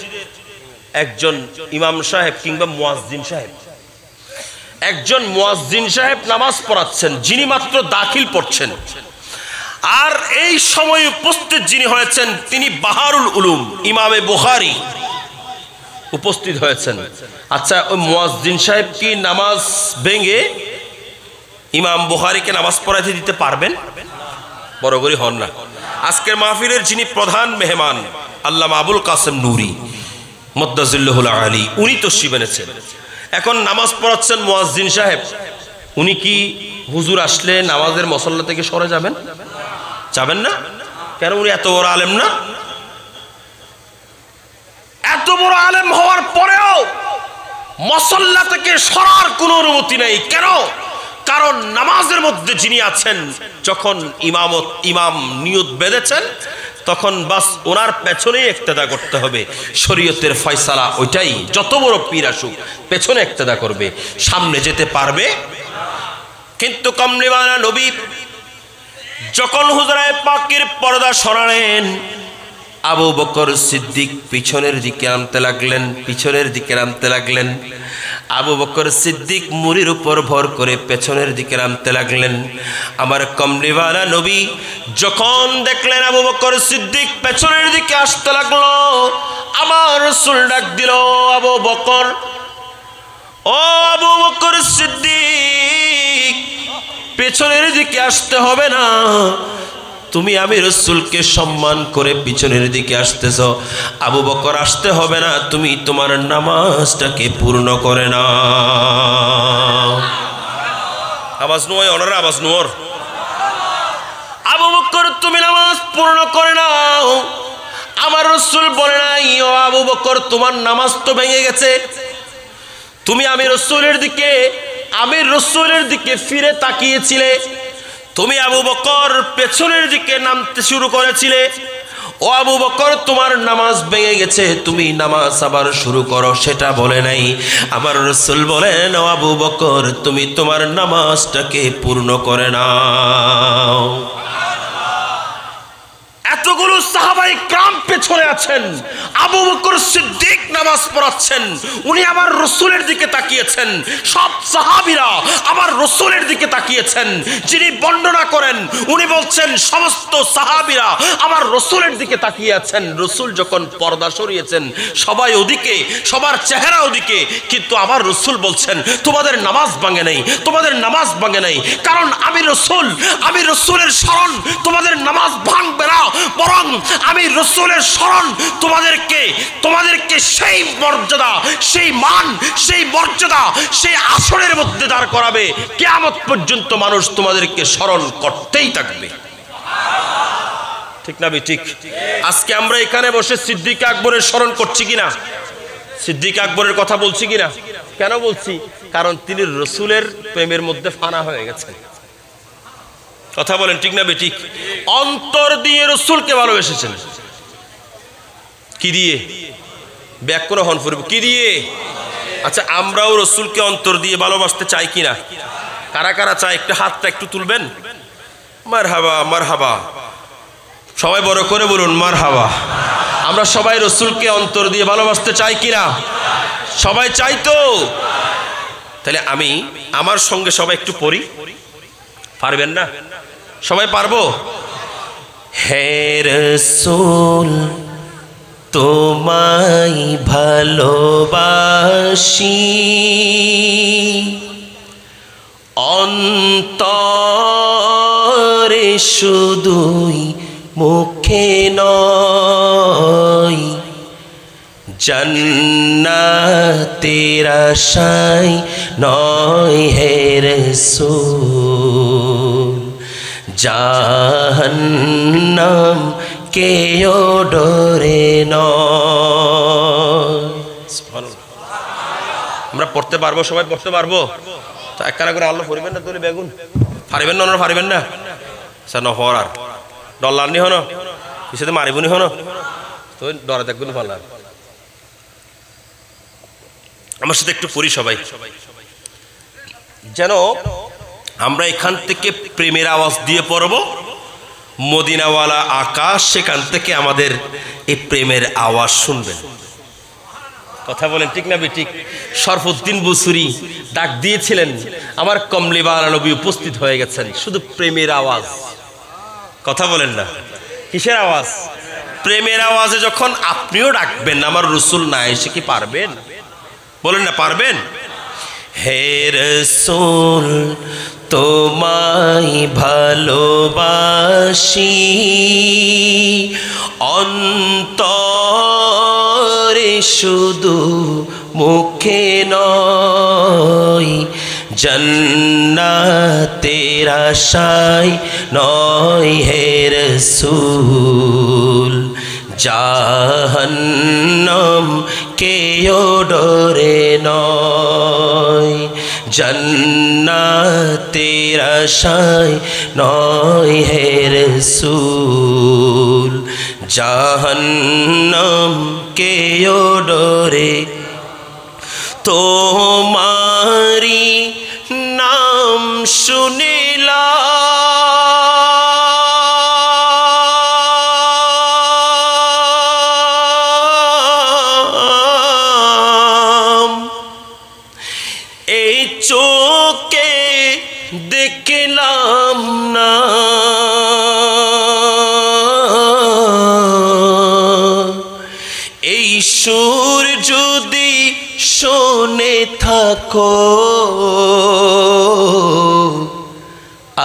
S1: একজন ইমাম সাহেব কিংবা মুয়াজ্জিন সাহেব, একজন মুয়াজ্জিন সাহেব নামাজ পড়াচ্ছেন, যিনি মাত্র দাখিল পড়ছেন, আর এই সময় উপস্থিত যিনি হয়েছেন তিনি বাহারুল উলুম ইমামে বুখারী উপস্থিত হয়েছেন। আচ্ছা ওই মুয়াজ্জিন সাহেব কি নামাজ ভেঙে ইমাম বুখারীকে নামাজ পড়াইতে দিতে পারবেন? বড় করে হন না। আজকের মাহফিলের যিনি প্রধান মেহমান আল্লামা আবুল কাসেম নূরী মুদ্দাজিল্লাহুল আলী, উনি তশরিফ এনেছেন, এখন নামাজ পড়াচ্ছেন মুয়াজ্জিন সাহেব, উনি কি হুজুর আসলে নামাজের মুসল্লা থেকে সরে যাবেন? যাবেন না কেন? উনি এত বড় আলেম না? এত বড় আলেম হওয়ার পরেও মুসল্লা থেকে সরার কোনো অনুমতি নেই। কেন? কারণ নামাজের মধ্যে যিনি আছেন, যখন ইমাম নিয়ত বেঁধেছেন তখন বাস ওনার পেছনেই ইক্তেদা করতে হবে। শরীয়তের ফয়সালা ওইটাই, যত বড় পীর আসুক পেছনে ইক্তেদা করবে, সামনে যেতে পারবে। কিন্তু কমলিওয়ালা নবী যখন হুজুরায়ে পাকের পর্দা সরালেন, আবু বকর সিদ্দিক পিছনের দিকে নামতে লাগলেন, পিছনের দিকে নামতে লাগলেন। আবু বকর সিদ্দিক মুড়ির উপর ভর করে পেছনের দিকে নামতে লাগলেন। আমার কমলিওয়ালা নবী যখন দেখলেন আবু বকর সিদ্দিক পেছনের দিকে আসতে লাগলো, আমার রাসূল ডাক দিল, আবু বকর, ও আবু বকর সিদ্দিক, পেছনের দিকে আসতে হবে না, তুমি আমি রাসূলকে সম্মান করে পিছনের দিকে আসতেছ। আবু বকর আসতে হবে না, তুমি তোমার নামাজটাকে পূর্ণ করে নাও। আওয়াজ নয় ওনারা, আওয়াজ নোর। আবু বকর তুমি নামাজ পূর্ণ করে নাও। আমার রাসূল বলে নাই, ও আবু বকর তোমার নামাজ তো ভেঙে গেছে, তুমি আমি রাসূলের দিকে ফিরে তাকিয়েছিলে, তুমি আবু বকর পেছনের দিকে নামতে শুরু করেছিলে, ও আবু বকর তোমার নামাজ ভেঙে গেছে, তুমি নামাজ আবার শুরু করো, সেটা বলে নাই। আমার রাসূল বলেন, ও আবু বকর তুমি তোমার নামাজটাকে পূর্ণ করে নাও। এতগুলো সাহাবায়ে কেরাম পেছনে আছেন, আবু বকর সিদ্দিক নামাজ পড়াচ্ছেন, উনি আমার রাসূলের দিকে তাকিয়েছেন, সব সাহাবীরা আমার রাসূলের দিকে তাকিয়েছেন। যিনি বর্ণনা করেন উনি বলছেন সমস্ত সাহাবীরা আমার রাসূলের দিকে তাকিয়ে আছেন। রাসূল যখন পর্দা সরিয়েছেন সবাই ওদিকে, সবার চেহারা ওদিকে, কিন্তু আমার রাসূল বলছেন তোমাদের নামাজ ভাঙে নাই, তোমাদের নামাজ ভাঙে নাই, কারণ আমি রাসূলের স্মরণ তোমাদের নামাজ ভাঙবে না, বরং আমি রাসূলের স্মরণ তোমাদেরকে সেই মর্যাদা, সেই মান, সেই মর্যাদা, সেই আসরের মধ্যে দাঁড় করাবে। কিয়ামত পর্যন্ত মানুষ তোমাদেরকে স্মরণ করতেই থাকবে। ঠিক না ঠিক? আজকে আমরা এখানে বসে সিদ্দিক আকবরের স্মরণ করছি কিনা? সিদ্দিক আকবরের কথা বলছি কিনা? কেন বলছি? কারণ তিনি রাসূলের প্রেমের মধ্যে ফানা হয়ে গেছেন। কথা বলেন ঠিক না বেঠিক? অন্তর দিয়ে রাসূলকে ভালোবেসেছেন। কি দিয়ে? ব্যাক করে হন ফুরব, কি দিয়ে? আচ্ছা আমরাও রাসূলকে অন্তর দিয়ে ভালোবাসতে চাই কিনা? কারা কারা চায় একটু হাতটা একটু তুলবেন। মারহাবা, মারহাবা, সবাই বড় করে বলুন মারহাবা। আমরা সবাই রাসূলকে অন্তর দিয়ে ভালোবাসতে চাই কিনা? সবাই চাই তো? তাহলে আমি আমার সঙ্গে সবাই একটু পড়ি, পারবেন না? সবাই পারবো? হে রাসূল তোমায় ভালোবাসি, অন্তর শুধুই মুখে নয়, জান্নাতের আশায় নয় হে রাসূল, জাহান্নাম কেউ ডরে নয়। আমরা পড়তে পারবো, সবাই পড়তে পারবো তো? একখানা করে আল্লাহ পড়বেন না তুলে বেগুন পারিবেন না, ওনারা পারিবেন না স্যার নহর আর ডলার নি হন পিছিয়ে মারিবনি হন তো ডরা দেখবেন পারলাম। আমার সাথে একটু পড়ি সবাই, যেন আমরা এখান থেকে প্রেমের আওয়াজ দিয়ে পড়ব, মদিনাওয়ালা আকাশ সেখান থেকে আমাদের এই প্রেমের আওয়াজ শুনবেন। কথা বলেন ঠিক না বেঠিক? শরফুদ্দিন বুসুরি ডাক দিয়েছিলেন, আমার কমলিওয়ালা নবী উপস্থিত হয়ে গেছেন, শুধু প্রেমের আওয়াজ। কথা বলেন না, কিসের আওয়াজ? প্রেমের আওয়াজে যখন আপনিও ডাকবেন, আমার রসুল না এসে কি পারবেন? বলেন না, পারবেন? হে রাসূল তোমায় ভালোবাসি, অন্তরে শুধু মুখে নয়, জান্নাতের আশায় নয় হে রাসূল, জাহান্নাম কেউ ডরে নয়, জান্নাতের আশায় নয় হে রাসূল, জাহান্নাম কেউ ডরে। তোমারি নাম শুনিলাম, এই চোখে দেখলাম না, এই সুর যদি শোনে থাকো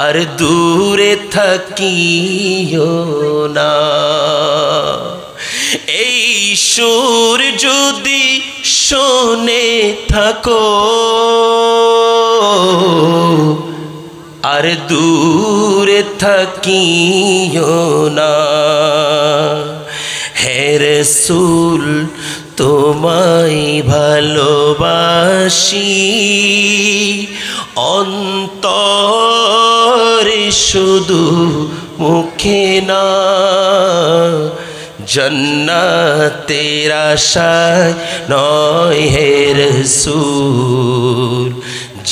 S1: আর দূরে থাকিও না, এই সুর যদি শোনে থাকো আর দূরে থাকিও না, হে রাসূল তোমায় ভালোবাসি, অন্তরে শুধু মুখে না, জান্নাতের আশায় নয় হে রাসূল,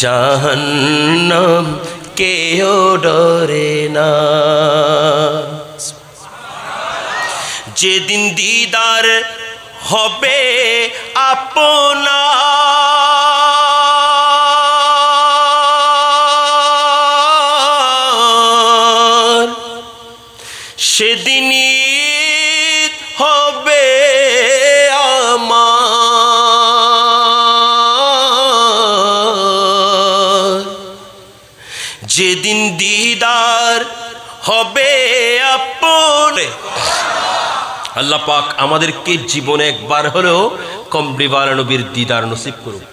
S1: জাহান্নাম কেউ ডরে না। যেদিন দিদার হবে আপনার, সেদিনই হবে আমার, যেদিন দিদার হবে আপন। আল্লাহ পাক আমাদেরকে জীবনে একবার হলেও কমলিওয়ালা নবীর দিদার নসিব করুন।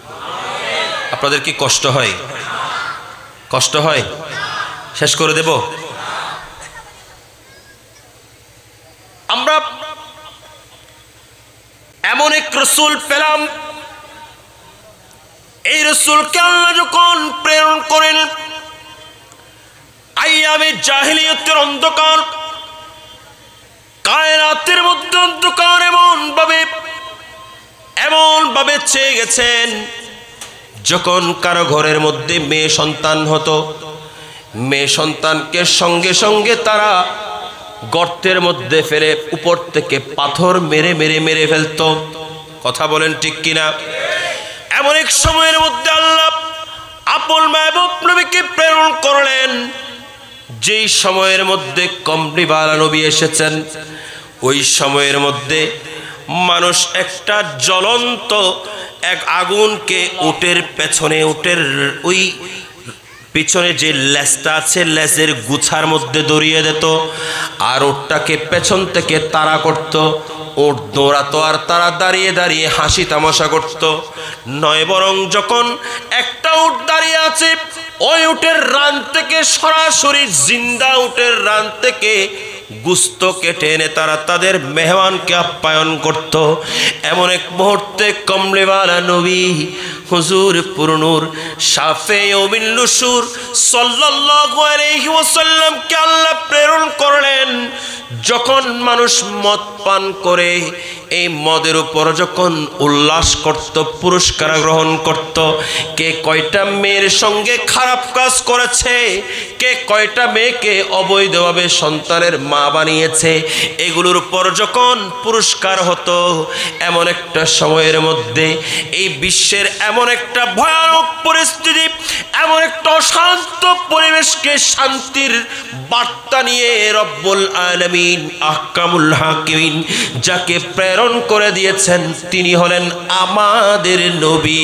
S1: আপনাদের কি কষ্ট হয়? কষ্ট হয়? শেষ করে দেব। আমরা এমন এক রসুল পেলাম, এই রসুলকে আল্লাহ যখন প্রেরণ করেন, আইয়ামে জাহিলিয়তের অন্ধকার, কায়নাতের মধ্যে অন্ধকার এমন ভাবে চেয়ে গেছেন, যখন কারো ঘরের মধ্যে মেয়ে সন্তান হতো, মেয়ে সন্তানকে সঙ্গে সঙ্গে তারা গর্তের মধ্যে ফেলে উপর থেকে পাথর মেরে মেরে মেরে ফেলতো। কথা বলেন ঠিক কিনা? এমন এক সময়ের মধ্যে আল্লাহ আপন মাহবুব নবীকে প্রেরণ করলেন, যেই সময়ের মধ্যে কমলিওয়ালা নবী এসেছেন, ওই সময়ের মধ্যে মানুষ একটা জ্বলন্ত এক আগুনকে উটের পেছনে, উটের ওই পিছনে যে লেজটা আছে লেজের গুছার মধ্যে দড়িয়ে দিত, আর ওটটাকে পেছন থেকে তাড়া করত। উট দৌড়াতো আর তারা দাঁড়িয়ে দাঁড়িয়ে হাসি তামাশা করত। নয় বরং যখন একটা উট দাঁড়িয়ে আছে, ওই উটের রান থেকে সরাসরি জিন্দা উটের রান থেকে গুস্ত কেটে এনে তারা তাদের মেহমানকে আপ্যায়ন করত। এমন এক মুহূর্তে কমলিওয়ালা নবী হুজুর পুরনুর শাফেউল নুশুর সাল্লাল্লাহু আলাইহি ওয়াসাল্লামকে আল্লাহ প্রেরণ করলেন। যখন মানুষ মদ পান করে, এই মদের উপর যখন উল্লাস করত, পুরস্কার গ্রহণ করত, কে কয়টা মেয়ের সঙ্গে খারাপ কাজ করেছে, কে কয়টা মেয়েকে অবৈধভাবে সন্তানের মা বানিয়েছে, এগুলোর উপর যখন পুরস্কার হতো, এমন একটা সময়ের মধ্যে এই বিশ্বের এমন একটা ভয়ানক পরিস্থিতি, এমন একটা অশান্ত পরিবেশকে শান্তির বার্তা নিয়ে রব্বুল আলামিন আহকামুল হাকিমিন যাকে প্রেরণ করে দিয়েছেন, তিনি হলেন আমাদের নবী,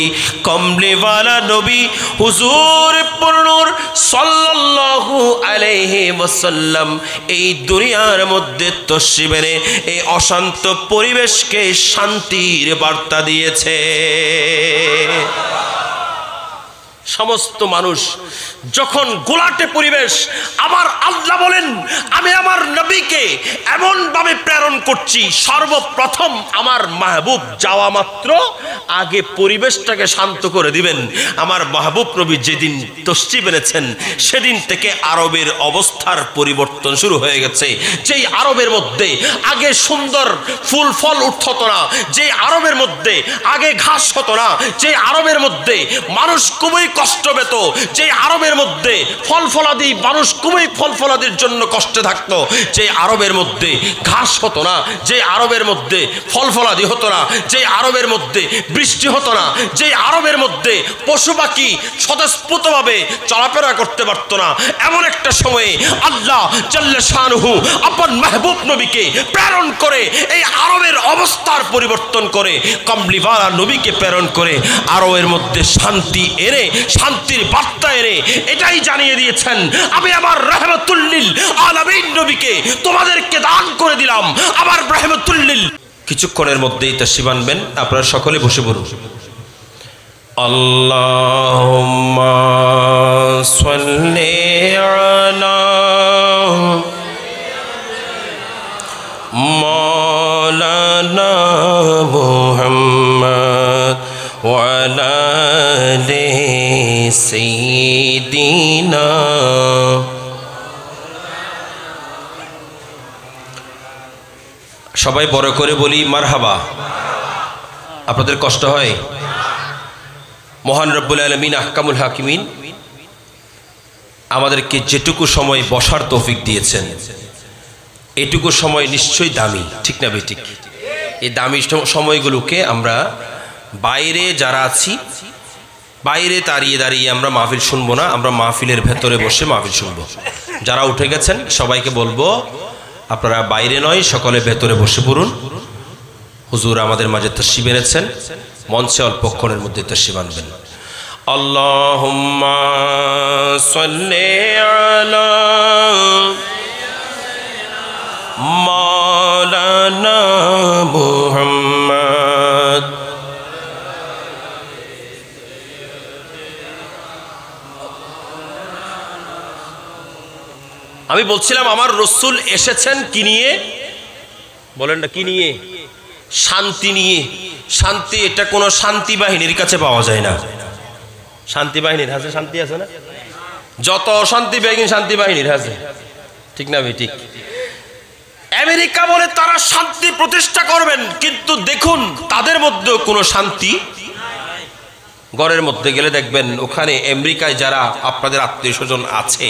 S1: কমলিওয়ালা নবী হুজুর পুরনুর সাল্লাল্লাহু আলাইহি ওয়াসাল্লাম। এই দুনিয়ার মধ্যে তশরিফ এনে এই অশান্ত পরিবেশকে শান্তির বার্তা দিয়েছে। সমস্ত মানুষ যখন গোলাটে পরিবেশ, আমার আল্লাহ বলেন আমি আমার নবীকে এমন ভাবে প্রেরণ করছি, সর্বপ্রথম আমার মাহবুব যাওয়া মাত্র আগে পরিবেশটাকে শান্ত করে দিবেন। আমার মাহবুব নবী যেদিন তশরিফ এনেছেন, সেদিন থেকে আরবের অবস্থার পরিবর্তন শুরু হয়ে গেছে। যেই আরবের মধ্যে আগে সুন্দর ফুল ফল উঠত না, যে আরবের মধ্যে আগে ঘাস হতো না, যে আরবের মধ্যে মানুষ খুবই কষ্ট পেত, যে আরবের মধ্যে ফল ফলাদি মানুষ খুবই ফল ফলাদির জন্য কষ্টে থাকতো, যে আরবের মধ্যে ঘাস হতো না, যে আরবের মধ্যে ফল ফলাদি হতো না, যে আরবের মধ্যে বৃষ্টি হতো না, যে আরবের মধ্যে পশু পাখি স্বতঃস্ফূর্তভাবে চলাফেরা করতে পারতো না, এমন একটা সময়ে আল্লাহ জাল্লে শানুহু আপন মাহবুব নবীকে প্রেরণ করে এই আরবের অবস্থার পরিবর্তন করে, কমলিওয়ালা নবীকে প্রেরণ করে আরবের মধ্যে শান্তি এনে, শান্তির বার্তা এনে এটাই জানিয়ে দিয়েছেন, আমি আমার রাহমাতুল লিল আলামিন নবীকে তোমাদেরকে দান করে দিলাম, আমার রাহমাতুল লিল। কিছুক্ষণের মধ্যেই তাশরিফ আনবেন, আপনারা সকলে বসে পড়ুন। আল্লাহুম্মা সাল্লি আলা মাওলানা মুহাম্মদ ওয়া আলা আলি সাইয়্যিদিনা। সবাই বড় করে বলি মারহাবা। আপনাদের কষ্ট হয়? মহান রব্বুল আলামিন আহকামুল হাকিমিন আমাদেরকে যেটুকু সময় বসার তৌফিক দিয়েছেন, এটুকু সময় নিশ্চয়ই দামি, ঠিক না বেঠিক? এই দামি সময়গুলোকে আমরা বাইরে যারা আছি, বাইরে দাঁড়িয়ে দাঁড়িয়ে আমরা মাহফিল শুনবো না, আমরা মাহফিলের ভেতরে বসে মাহফিল শুনবো। যারা উঠে গেছেন সবাইকে বলবো আপনারা বাইরে নয়, সকলে ভেতরে বসে পড়ুন। হুজুর আমাদের মাঝে তাশরিফ এনেছেন, মঞ্চে অল্পক্ষণের মধ্যে তাশরিফ আনবেন। আল্লাহুম্মা সাল্লি আলা মাওলানা মুহাম্মদ। আমি বলছিলাম আমার রসুল এসেছেন কি নিয়ে? বলেন না কি নিয়ে? শান্তি নিয়ে। শান্তি এটা কোনো শান্তি বাহিনীর কাছে পাওয়া যায় না। শান্তি বাহিনীর হাতে শান্তি আছে না? যত অশান্তি বাহিনী শান্তি বাহিনীর হাতে, ঠিক না ভাই? ঠিক। আমেরিকা বলে তারা শান্তি প্রতিষ্ঠা করবেন, কিন্তু দেখুন তাদের মধ্যে কোনো শান্তি। ঘরের মধ্যে গেলে দেখবেন ওখানে আমেরিকায় যারা আপনাদের আত্মীয় স্বজন আছে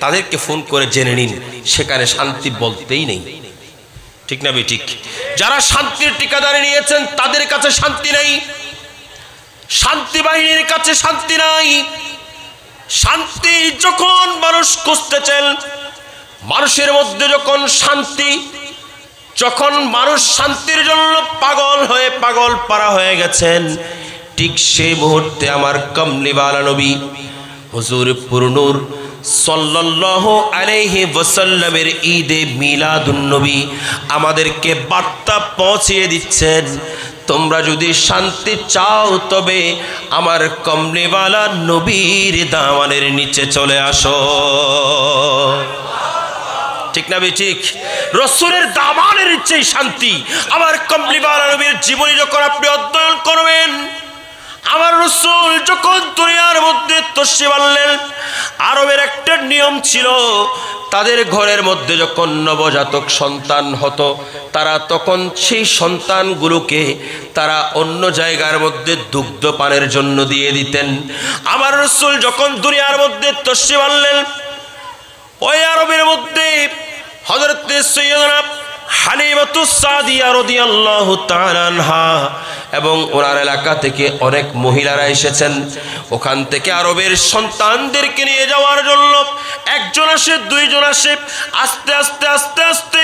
S1: তাদেরকে ফোন করে জেনে নিন, সেখানে শান্তি বলতেই নেই, ঠিক না ভাই? ঠিক। যারা শান্তির ঠিকাদারি নিয়েছেন তাদের কাছে শান্তি নেই, শান্তি বাহিনীর কাছে শান্তি নাই। শান্তি যখন মানুষ খুঁজতেছেন, মানুষের মধ্যে যখন শান্তি, যখন মানুষ শান্তির জন্য পাগল পারা হয়ে গেছেন, ঠিক সেই মুহূর্তে আমার কমলিওয়ালা নবী হুজুর পুরনুর সাল্লাল্লাহু আলাইহি ওয়াসাল্লামের ঈদে মিলাদুন নবী আমাদেরকে বার্তা পৌঁছিয়ে দিচ্ছেন, তোমরা যদি শান্তি চাও তবে আমার কমলিওয়ালা নবীর দামানের নিচে চলে আসো। ঠিক না বে ঠিক? রাসূলের দামানের নিচেই শান্তি। আমার কমলিওয়ালা নবীর জীবনী যখন আপনি অধ্যয়ন করবেন, আমার রাসূল যখন দুনিয়ার মধ্যে তশরিফ আনলেন, আরবের একটা নিয়ম ছিল, তাদের ঘরের মধ্যে যখন নবজাতক সন্তান হতো তারা তখন সেই সন্তানগুলোকে তারা অন্য জায়গার মধ্যে দুগ্ধ পানের জন্য দিয়ে দিতেন। আমার রাসূল যখন দুনিয়ার মধ্যে তশরিফ আনলেন, ওই আরবের মধ্যে হযরত সাইয়্যিদানা হালিমাতুস সাদিয়া রাদিয়াল্লাহু তাআলা আনহা এবং ওনার এলাকা থেকে অনেক মহিলারা এসেছেন। ওখান থেকে আরবের সন্তানদেরকে নিয়ে যাওয়ার জন্য একজন আসে, দুইজন আসে, আস্তে আস্তে আস্তে আস্তে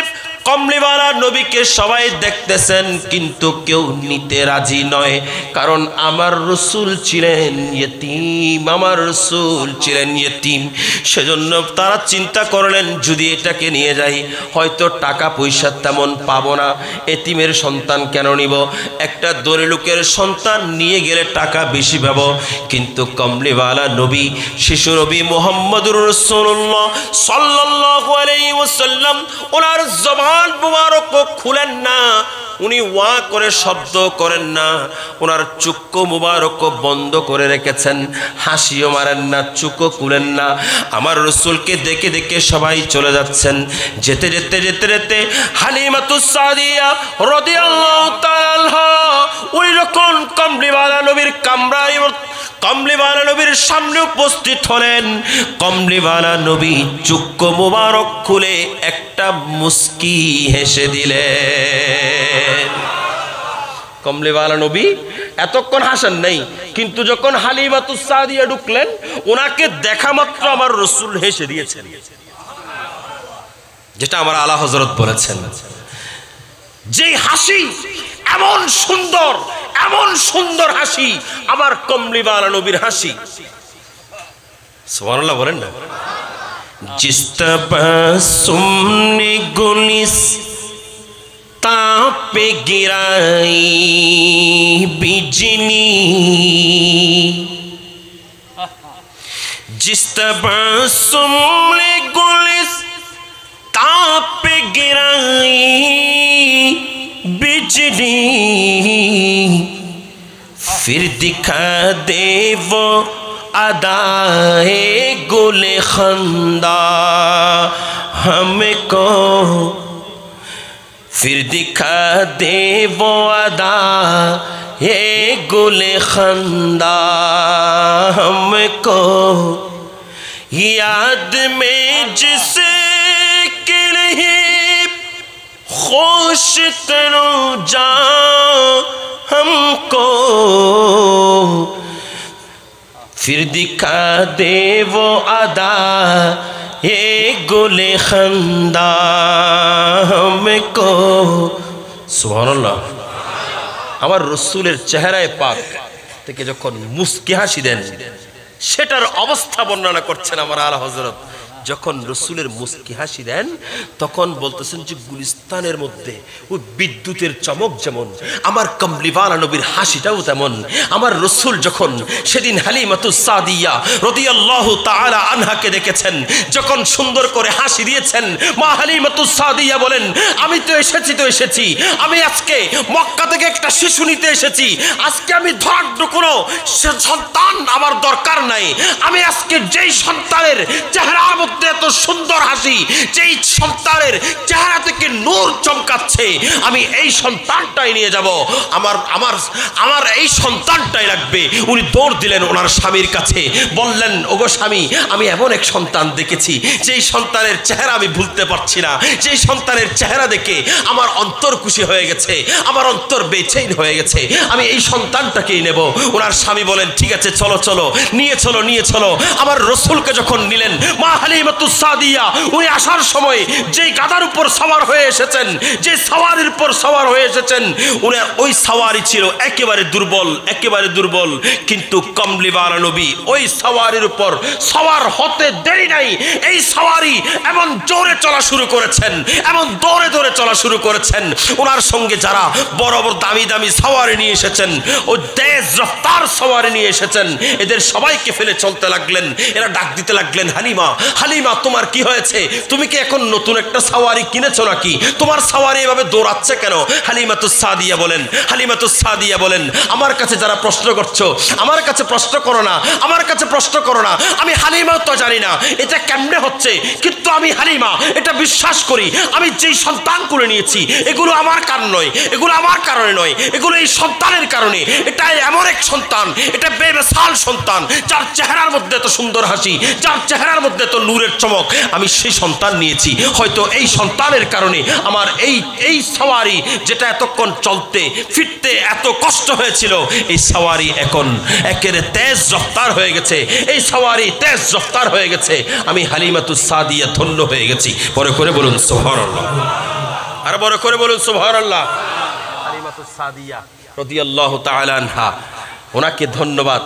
S1: কমলিওয়ালা নবীকে সবাই দেখতেছেন, কিন্তু কেউ নিতে রাজি নয়। কারণ আমার রাসূল ছিলেন ইয়েতিম, আমার রাসূল ছিলেন ইয়েতিম। সেজন্য তারা চিন্তা করলেন যদি এটাকে নিয়ে যাই হয়তো টাকা পয়সা তেমন পাবো না, এতিমের সন্তান কেন নিব, একটা দরিদ্র লোকের সন্তান নিয়ে গেলে টাকা বেশি পাবো। কিন্তু কমলিওয়ালা নবী, শিশু নবী মুহাম্মদুর রাসূলুল্লাহ সাল্লাল্লাহু আলাইহি ওয়াসাল্লাম ওনার জবান মুবারক খুলেন না, উনি ওয়া করে শব্দ করেন না, ওনার চুক্কো মুবারক বন্ধ করে রেখেছেন, হাসিও মারেন না, চুক্কো খুলেন না। আমার রাসূলকে দেখে দেখে সবাই চলে যাচ্ছেন। যেতে যেতে যেতে যেতে হালিমাতুস সাদিয়া রাদিয়াল্লাহু তাআলা ওই রকম কমলিওয়ালা নবীর কামরায় কমলিওয়ালা নবীর সামনে উপস্থিত হলেন। কমলিওয়ালা নবী চুক্কো মুবারক খুলে একটা মুস্কি হেসে দিলেন। কমলিওয়ালা নবী এতক্ষণ হাসেন নাই, কিন্তু যখন হালিমাতুস সাদিয়া ঢুকলেন ওনাকে দেখা মাত্র আমার রাসূল হেসে দিয়েছেন, যেটা আমার আলা হযরত বলেছেন। যেই হাসি এমন সুন্দর, এমন সুন্দর হাসি আমার কমলিওয়ালা নবীর হাসি। সুবহানাল্লাহ বলেন না। जिस तबस्सुम ने गुलिस्तां पे गिराई बिजली, जिस तबस्सुम ने गुलिस्तां पे गिराई बिजली, फिर दिखा दे वो अदाए गुले खंदा हमको, फिर दिखा दे वो अदाए गुले खंदा हमको, याद में जिसके लिए खुश तनो जा हमको, फिर दिखा दे वो अदा ये गुले खंदा हमको। सुबहानाल्लाह। আমার রাসূলের চেহারায় পাক থেকে যখন মুস্কি হাসি দেন সেটার অবস্থা বর্ণনা করছেন আমার আলা হযরত। যখন রাসূলের মুস্কি হাসি দেন তখন বলতেছেন যে গুলিস্তানের মধ্যে ওই বিদ্যুতের চমক যেমন আমার কমলিওয়ালা নবীর হাসিটাও তেমন। আমার রাসূল যখন সেদিন হালিমাতুস সাদিয়া রাদিয়াল্লাহু তাআলা আনহাকে দেখেছেন, যখন সুন্দর করে হাসি দিয়েছেন, মা হালিমাতুস সাদিয়া বলেন আমি তো এসেছি, আমি আজকে মক্কা থেকে একটা শিশু নিতে এসেছি, আজকে আমি ধরাঢ্য কোনো সন্তান আমার দরকার নাই, আমি আজকে যেই সন্তানের চেহারার মধ্যে এত সুন্দর হাসি, যেই সন্তানের চেহারা থেকে নূর চমকাচ্ছে, আমি এই সন্তানটাই নিয়ে যাব, আমার এই সন্তানটাই লাগবে। উনি দৌড় দিলেন ওনার স্বামীর কাছে, বললেন ওগো স্বামী, আমি এমন এক সন্তান দেখেছি যেই সন্তানের চেহারা আমি ভুলতে পারছি না, যেই সন্তানের চেহারা দেখে আমার অন্তর খুশি হয়ে গেছে, আমার অন্তর বেচৈন হয়ে গেছে, আমি এই সন্তানটাকেই নেব। ওনার স্বামী বলেন ঠিক আছে চলো চলো, নিয়ে চলো। আমার রাসূলকে যখন নিলেন, মা হালিমাতুস সাদিয়া উনি আসার সময় যেই গাধার উপর সওয়ার হয়ে এসেছেন, যে সাওয়ারির উপর সওয়ার হয়ে এসেছেন, উনার ওই সাওয়ারি ছিল একেবারে দুর্বল, একেবারে দুর্বল। কিন্তু কমলিওয়ালা নবী ওই সাওয়ারির উপর সওয়ার হতে দেরি নাই, এই সাওয়ারি এমন জোরে চলা শুরু করেছেন, এমন দৌড়ে দৌড়ে চলা শুরু করেছেন। ওনার সঙ্গে যারা বড় বড় দামি দামি সাওয়ারি নিয়ে এসেছেন, ও তেজ রফতার সাওয়ারি নিয়ে এসেছেন, এদের সবাইকে ফেলে চলতে লাগলেন। এরা ডাক দিতে লাগলেন, হালিমা, হালিমা, তোমার কি হয়েছে? তুমি কি এখন নতুন একটা সাওয়ারি কিনেছো নাকি? তোমার সাওয়ারি এভাবে দৌড়াচ্ছে কেন? হালিমাতুস সাদিয়া বলেন, হালিমাতুস সাদিয়া বলেন, আমার কাছে যারা প্রশ্ন করছো, আমার কাছে প্রশ্ন করো না, আমার কাছে প্রশ্ন করো না। আমি হালিমা তো জানি না এটা কেমনে হচ্ছে, কিন্তু আমি হালিমা এটা বিশ্বাস করি। আমি যেই সন্তান করে নিয়েছি, এগুলো আমার কারণ নয়, এগুলো আমার কারণে নয়, এগুলো এই সন্তানের কারণে। এটা এমন এক সন্তান, এটা বেমিসাল সন্তান, যার চেহারার মধ্যে এত সুন্দর হাসি, যার চেহারার মধ্যে এত নূরের চমক। আমি সেই সন্তান নিয়েছি, হয়তো এই সন্তানের কারণে আমার এই সাওয়ারি যেটা এতক্ষণ চলতে ফিরতে এত কষ্ট হয়েছিল, এই সাওয়ারি এখন একেবারে তেজ রফতার হয়ে গেছে, এই সাওয়ারি তেজ রফতার হয়ে গেছে। আমি হালিমাতুস সাদিয়া ধন্য হয়ে গেছি। বড় করে বলুন সুবহানাল্লাহ, আর বড় করে বলুন সুবহানাল্লাহ। হালিমাতুস সাদিয়া রাদিয়াল্লাহু তাআলা আনহা, ওনাকে ধন্যবাদ।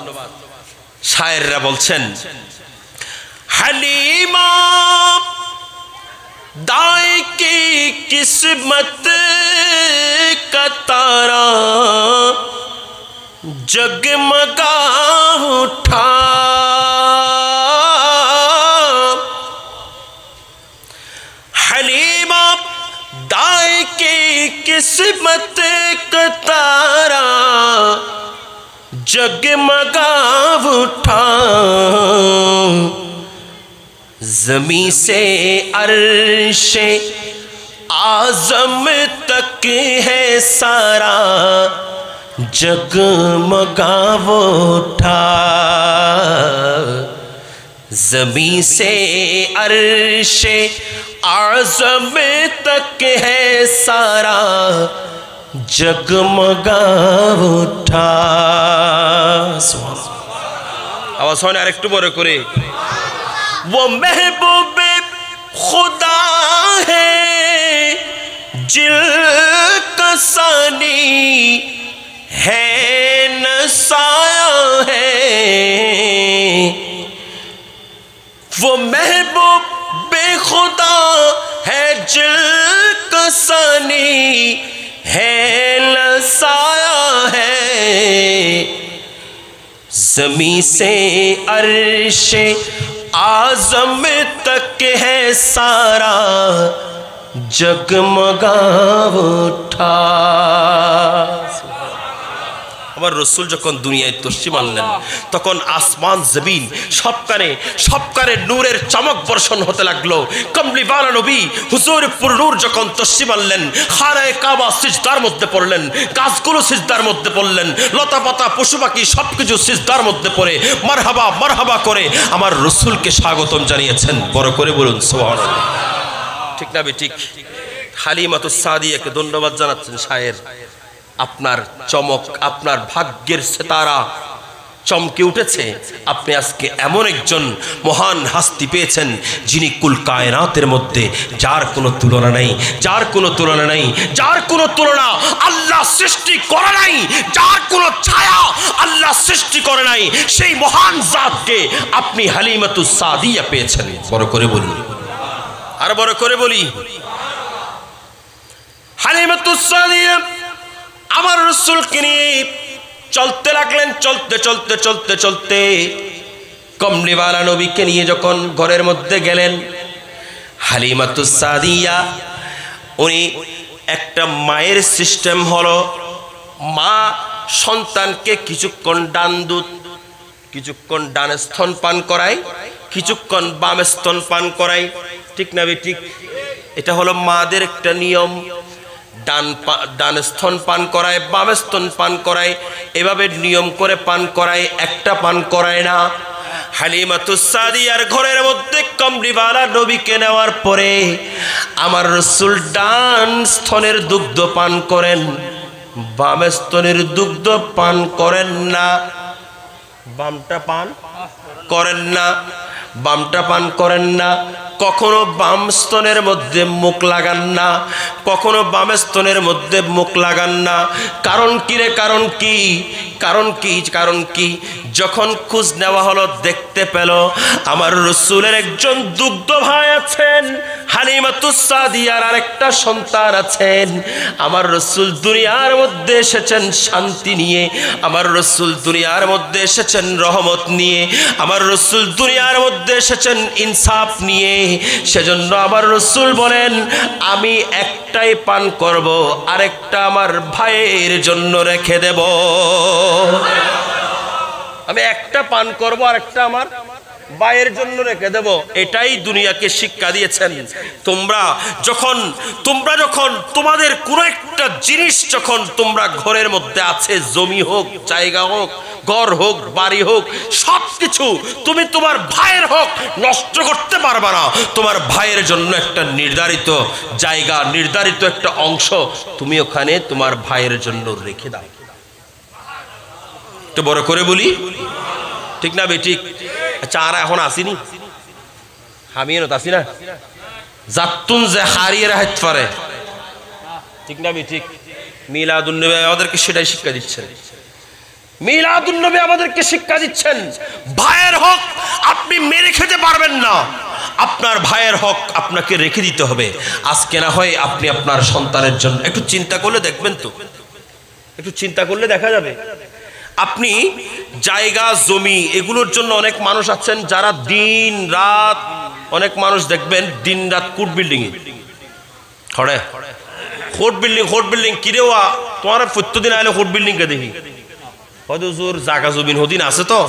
S1: শায়েররা বলছেন, হালিমা दाई की किस्मत का तारा जगमगा उठा, हलीमा दाई की किस्मत का तारा जगमगा उठा, ज़मीं से अर्शे आज़म तक है सारा जगमगा उठा, ज़मीं से अर्शे आज़म तक है सारा जगमगा उठा। आवाज़ होने आरेक्टू बड़े करे, वो महबूब खुदा है जिनका सानी है न साया है, वो महबूब खुदा है जिनका सानी है न साया है, ज़मीं से अर्शे आज़म तक है सारा जगमगा उठा। আমার রসুল যখন দুনিয়ায় তশরিফ আনলেন, তখন আসমান জমিন সবকারে নূরের চমক বর্ষণ হতে লাগলো। কমলিওয়ালা নবী হুজুর পুরনূর যখন তশরিফ আনলেন, খানায়ে কাবা সিজদার মধ্যে পড়লেন, গাছগুলো সিজদার মধ্যে পড়লেন, লতা পাতা পশু পাখি সবকিছু সিজদার মধ্যে পড়ে মারহাবা মারহাবা করে আমার রসুলকে স্বাগতম জানিয়েছেন। বড় করে বলুন সুবহানাল্লাহ। ঠিক না ঠিক? হালিমাতুস সাদিয়াকে ধন্যবাদ জানাচ্ছেন শায়ের। আপনার চমক, আপনার ভাগ্যের সিতারা চমকে উঠেছে। আপনি আজকে এমন একজন মহান হাস্তি পেয়েছেন, যিনি কুল কায়নাতের মধ্যে যার কোনো তুলনা নেই, যার কোনো তুলনা নেই, যার কোনো তুলনা আল্লাহ সৃষ্টি করে নাই, যার কোনো ছায়া আল্লাহ সৃষ্টি করে নাই, সেই মহান জাতকে আপনি হালিমাতুস সাদিয়া পেয়েছেন। বড় করে বলি, আর বড় করে বলি, হালিমাতুস সাদিয়া আমার রসুলকে নিয়ে চলতে লাগলেন। চলতে চলতে চলতে চলতে কমলিওয়ালা নবীকে নিয়ে যখন ঘরের মধ্যে গেলেন, হালিমাতুস সাদিয়া উনি একটা মায়ের সিস্টেম হলো, মা সন্তানকে কিছুক্ষণ ডান দুধ, কিছুক্ষণ ডান স্তন পান করায়, কিছুক্ষণ বাম স্তন পান করায়। ঠিক না ঠিক? এটা হলো মাদের একটা নিয়ম। ডান স্তন পান করায়, বাম স্তন পান করায়, এভাবে নিয়ম করে পান করায়, একটা পান করায় না। হালিমাতুস সাদিয়ার ঘরের মধ্যে কমলিওয়ালা নবীকে নেওয়ার পরে আমার রাসূল ডান স্তনের দুগ্ধ পান করেন, বাম স্তনের দুগ্ধ পান করেন না। বামটা পান করেন না, বামটা পান করেন না। কখনো বাম স্তনের মধ্যে মুখ লাগান না, কখনো বাম স্তনের মধ্যে মুখ লাগান না। কারণ কি রে, কারণ কি, কারণ কি, কারণ কি? যখন খোঁজ নেওয়া হলো, দেখতে পেল আমার রসুলের একজন দুগ্ধ ভাই আছেন, হালিমাতুস সাদিয়ার আরেকটা সন্তান আছেন। আমার রসুল দুনিয়ার মধ্যে এসেছেন শান্তি নিয়ে, আমার রসুল দুনিয়ার মধ্যে এসেছেন রহমত নিয়ে, আমার রসুল দুনিয়ার মধ্যে এসেছেন ইনসাফ নিয়ে। সেজন্য আমার রসুল বলেন, আমি একটাই পান করব, আরেকটা আমার ভাইয়ের জন্য রেখে দেব। আমি একটা পান করব, আরেকটা আমার ভাইয়ের জন্য রেখে দেব। এটাই দুনিয়াকে শিক্ষা দিয়েছেন। তোমরা যখন তোমাদের কোনো একটা জিনিস যখন তোমরা ঘরের মধ্যে আছে, জমি হোক, জায়গা হোক, ঘর হোক, বাড়ি হোক, সব কিছু তুমি তোমার ভাইয়ের হোক নষ্ট করতে পারবা না। তোমার ভাইয়ের জন্য একটা নির্ধারিত জায়গা, নির্ধারিত একটা অংশ তুমি ওখানে তোমার ভাইয়ের জন্য রেখে দাও। একটু বড় করে বলি, ঠিক না বেঠিক? আচ্ছা, আর এখন আসিনি, আমিও তো আসি না, যাতুন যে হারিয়ে রাখতে পারে, ঠিক না বেঠিক? মিলাদুন্নবী আমাদেরকে সেটাই শিক্ষা দিচ্ছেন। মিলাদুন্নবী আমাদেরকে শিক্ষা দিচ্ছেন, ভাইয়ের হক আপনি মেরে খেতে পারবেন না, আপনার ভাইয়ের হক আপনাকে রেখে দিতে হবে। আজকে না হয় আপনি আপনার সন্তানের জন্য একটু চিন্তা করলে দেখবেন তো, একটু চিন্তা করলে দেখা যাবে। আপনি জায়গা জমি এগুলোর জন্য অনেক মানুষ আছেন যারা দিন রাত, অনেক মানুষ দেখবেন দিন রাত কোর্ট বিল্ডিং এ খড়ে, কোর্ট বিল্ডিং কিরে ওয়া তোমার প্রত্যেকদিন আইলে কোর্ট বিল্ডিং কে দেখি হয়তো জোর জায়গা জমিন হদিন আছে, তো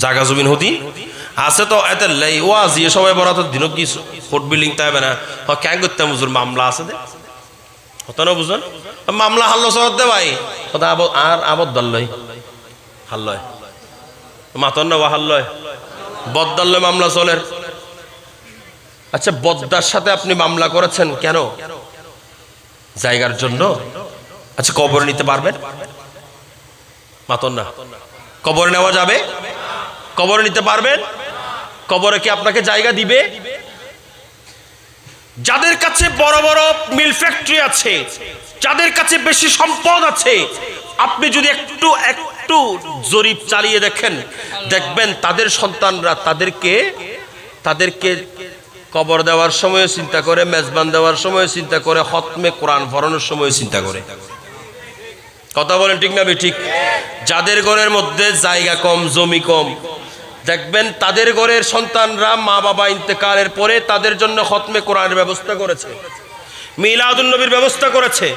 S1: জায়গা জমিন হদিন আছে তো এত লাই ওয়া জিয়ে সবাই বড় তো দিনও কি কোর্ট বিল্ডিং তাই না ক্যাং করতে হুজুর মামলা আছে দে হতো না, বুঝলেন? মামলা হাল্লো সরদ দে ভাই, আর আবদ্দাল্লয় হাল্লয় মাতন না হাল্লয় বদ্দাল্লয় মামলা চলের। আচ্ছা, বদ্দার সাথে আপনি মামলা করেছেন কেন? জায়গার জন্য। আচ্ছা, কবর নিতে পারবেন? মাতন না, কবর নেওয়া যাবে? কবর নিতে পারবেন? কবরে কি আপনাকে জায়গা দিবে? যাদের কাছে বড় বড় মিল ফ্যাক্টরি আছে, যাদের কাছে বেশি সম্পদ আছে, আপনি যদি একটু জরিপ চালিয়ে দেখেন, দেখবেন তাদের সন্তানরা তাদেরকে কবর দেওয়ার সময় চিন্তা করে, মেজবান দেওয়ার সময় চিন্তা করে, খতমে কোরআন পড়ানোর সময় চিন্তা করে। কথা বলেন ঠিক না ঠিক? যাদের ঘরের মধ্যে জায়গা কম, জমি কম, দেখবেন তাদের ঘরের সন্তানরা মা বাবা ইন্তেকালের পরে তাদের জন্য খতমে কোরআনের ব্যবস্থা করেছে, মিলাদুন্নবীর ব্যবস্থা করেছে,